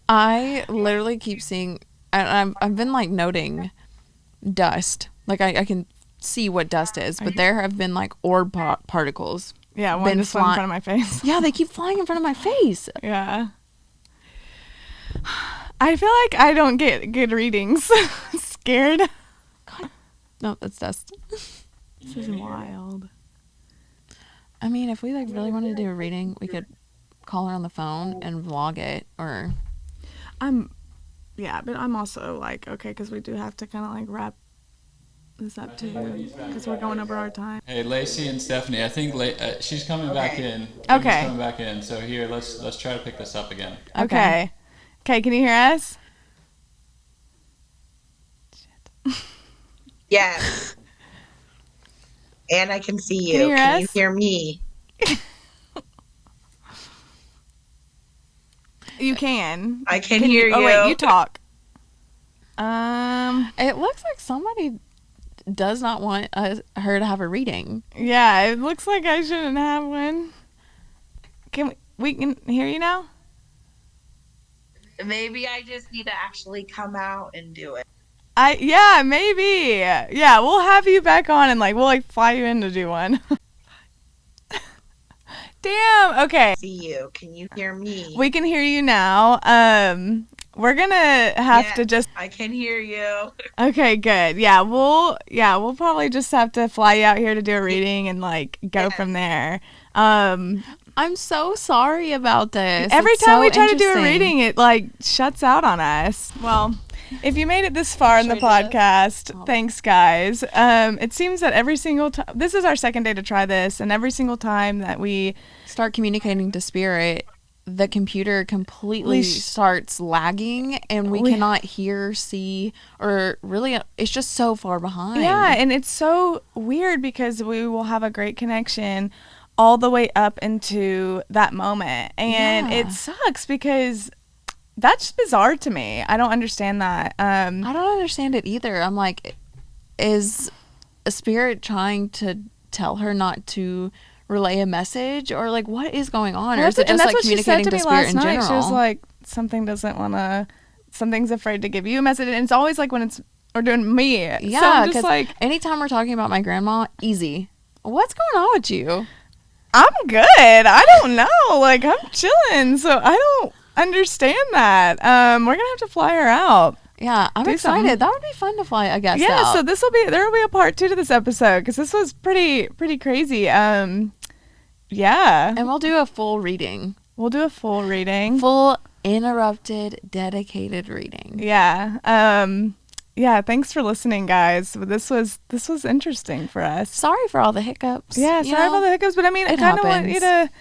I literally keep seeing. I've been like noting dust. Like I can see what dust is, but there have been like orb particles. Yeah, one Been just went in front of my face. Yeah, they keep flying in front of my face. Yeah. I feel like I don't get good readings. Scared. No, that's dust. This is wild. I mean, if we like really wanted to do a reading, we could call her on the phone and vlog it, or Yeah, but I'm also like, okay, because we do have to kind of like wrap this up too, because we're going over our time. Hey, Lacey and Stephanie, I think she's coming back in. Okay. She's coming back in. So here, let's try to pick this up again. Okay. Okay, can you hear us? Yes. And I can see Can you. you hear Can you us? hear me? You can. I can hear Oh you. wait, you talk. It looks like somebody does not want her to have a reading. Yeah, it looks like I shouldn't have one. We can hear you now? Maybe I just need to actually come out and do it. Yeah, maybe. Yeah, we'll have you back on and we'll fly you in to do one. Damn. Okay. See you. Can you hear me? We can hear you now. We're gonna have to just. I can hear you. Okay, good. We'll probably just have to fly you out here to do a reading and go from there. I'm so sorry about this. Every It's time so we try to do a interesting. reading, it shuts out on us. Well, if you made it this far in the Should I do this? podcast, thanks guys. It seems that every single time, this is our second day to try this, and every single time that we Start communicating to spirit, the computer completely starts lagging and we cannot hear, see, or really, it's just so far behind. Yeah, and it's so weird because we will have a great connection all the way up into that moment. And Yeah. it sucks because that's bizarre to me. I don't understand that. I don't understand it either. I'm like, is a spirit trying to tell her not to relay a message, or what is going on? Or is it just communicating to spirit in general? She was like, something's afraid to give you a message. And it's always when it's, or doing me. Yeah, so I'm just because anytime we're talking about my grandma, easy. What's going on with you? I'm good. I don't know. I'm chilling. So I don't understand that. We're gonna have to fly her out. Yeah, I'm Do excited. something. That would be fun to fly, I guess. Yeah. out. So there will be a part 2 to this episode because this was pretty crazy. Yeah. And we'll do a full reading. We'll do a full reading. Full, uninterrupted, dedicated reading. Yeah. Yeah. Thanks for listening, guys. This was interesting for us. Sorry for all the hiccups. Yeah. Sorry about the hiccups, but I mean, I it kind of want you happens.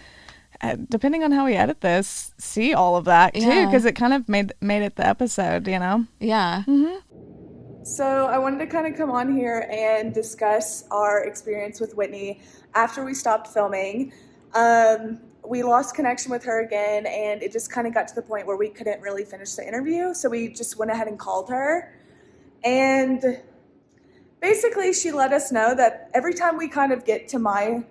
to, depending on how we edit this, see all of that too, Yeah. because it kind of made it the episode, you know. Yeah. So I wanted to kind of come on here and discuss our experience with Whitney after we stopped filming. We lost connection with her again, and it just kind of got to the point where we couldn't really finish the interview. So we just went ahead and called her. And basically she let us know that every time we kind of get to my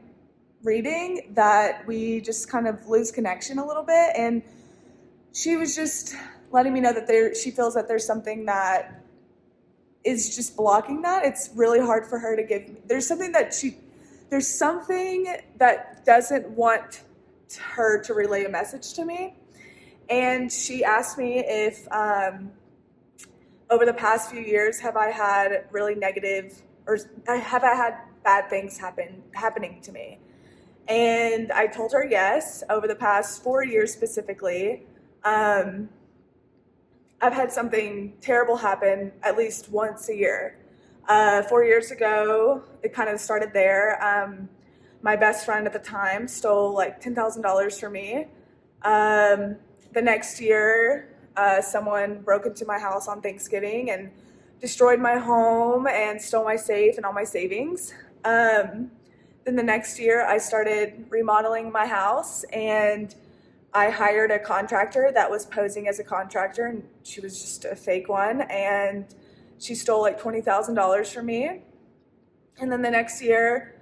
reading that we just kind of lose connection a little bit. And she was just letting me know that she feels that there's something that is just blocking that. It's really hard for her to give. There's something that doesn't want her to relay a message to me. And she asked me if over the past few years have I had really negative, or have I had bad things happening to me? And I told her yes. Over the past 4 years specifically, I've had something terrible happen at least once a year. 4 years ago, it kind of started there. My best friend at the time stole $10,000 from me. The next year, someone broke into my house on Thanksgiving and destroyed my home and stole my safe and all my savings. Then the next year, I started remodeling my house, and I hired a contractor that was posing as a contractor, and she was just a fake one, and she stole $20,000 from me. And then the next year,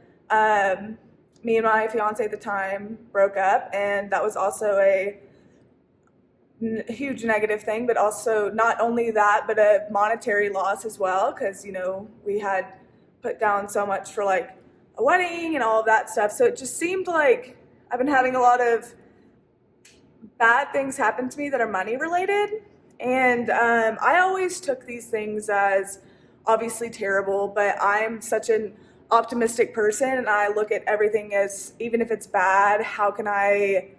me and my fiance at the time broke up, and that was also a huge negative thing, but also not only that, but a monetary loss as well, because we had put down so much for a wedding and all of that stuff. So it just seemed like I've been having a lot of bad things happen to me that are money related. And I always took these things as obviously terrible, but I'm such an optimistic person, and I look at everything as, even if it's bad, how can I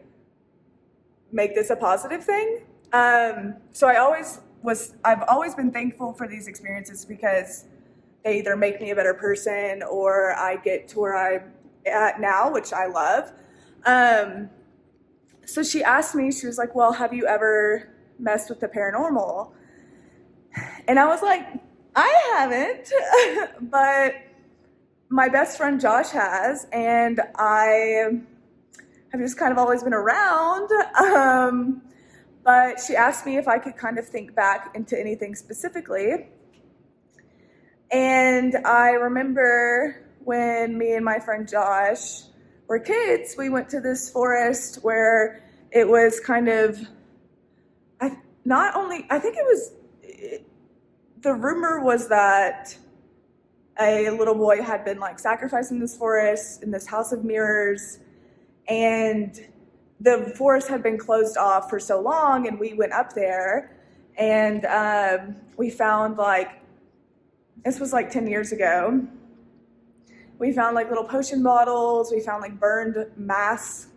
make this a positive thing? So I've always been thankful for these experiences because they either make me a better person or I get to where I'm at now, which I love. So she asked me, she was like, well, have you ever messed with the paranormal? And I was like, I haven't, but my best friend Josh has, and I have just kind of always been around. But she asked me if I could kind of think back into anything specifically. And I remember when me and my friend Josh were kids, we went to this forest where it was kind of, the rumor was that a little boy had been like sacrificed in this forest, in this house of mirrors, and the forest had been closed off for so long, and we went up there, and we found this was like 10 years ago. We found like little potion bottles. We found like burned masks.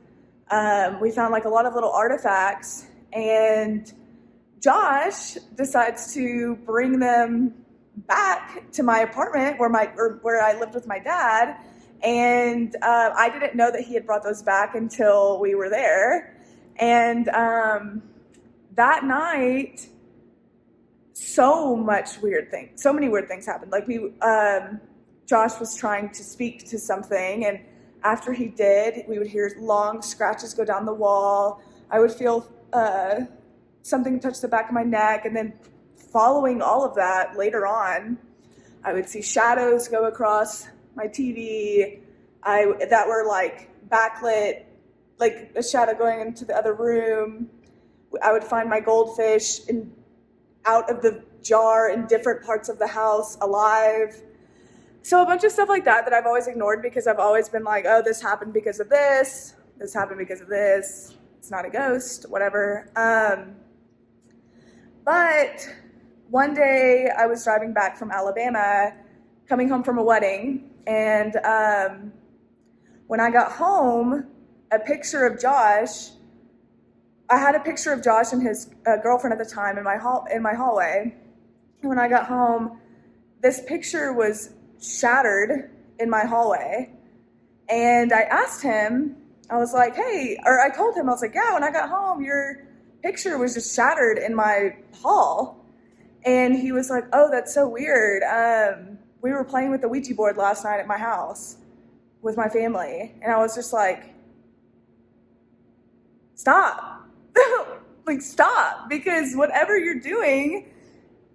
We found like a lot of little artifacts. And Josh decides to bring them back to my apartment where I lived with my dad. And I didn't know that he had brought those back until we were there. And that night, so many weird things happened. Like Josh was trying to speak to something, and after he did, we would hear long scratches go down the wall. I would feel something touch the back of my neck, and then following all of that, later on, I would see shadows go across my TV that were like backlit, like a shadow going into the other room. I would find my goldfish out of the jar in different parts of the house alive. So a bunch of stuff like that I've always ignored because I've always been like, oh, this happened because of this. This happened because of this. It's not a ghost, whatever. But one day I was driving back from Alabama, coming home from a wedding, and when I got home, I had a picture of Josh and his girlfriend at the time in my hallway. And when I got home, this picture was shattered in my hallway. And I asked him, I was like, hey, or I told him, I was like, yeah, when I got home, your picture was just shattered in my hall. And he was like, oh, that's so weird. We were playing with the Ouija board last night at my house with my family. And I was just like, stop. Like, stop. Because whatever you're doing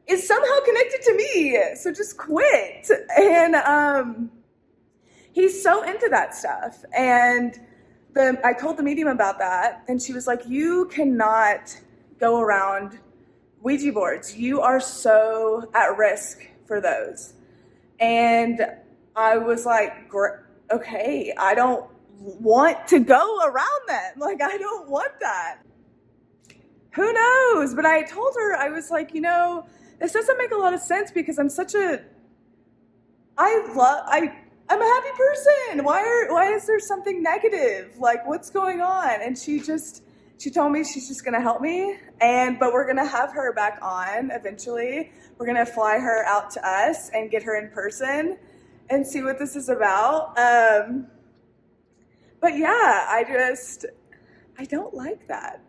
is somehow connected to me. So just quit. And he's so into that stuff. And I told the medium about that. And she was like, you cannot go around Ouija boards. You are so at risk for those. And I was like, okay, I don't want to go around them. Like, I don't want that. Who knows? But I told her, I was like, this doesn't make a lot of sense because I'm I'm a happy person. Why is there something negative? Like, what's going on? And she told me she's just gonna help me, but we're gonna have her back on eventually. We're gonna fly her out to us and get her in person and see what this is about. But yeah, I don't like that.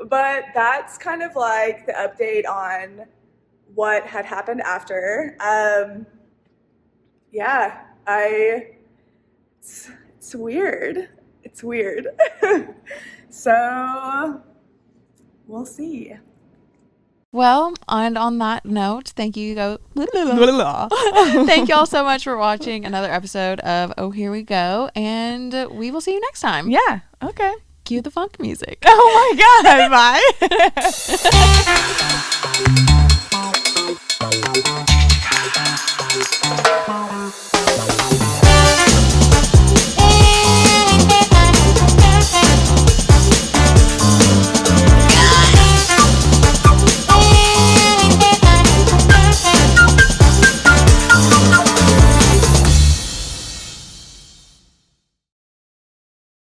But that's kind of like the update on what had happened after. Yeah, it's weird. It's weird. So we'll see. Well, and on that note, thank you thank you all so much for watching another episode of Oh Here We Go, and we will see you next time. Yeah, okay. Cue the funk music. Oh my God, bye.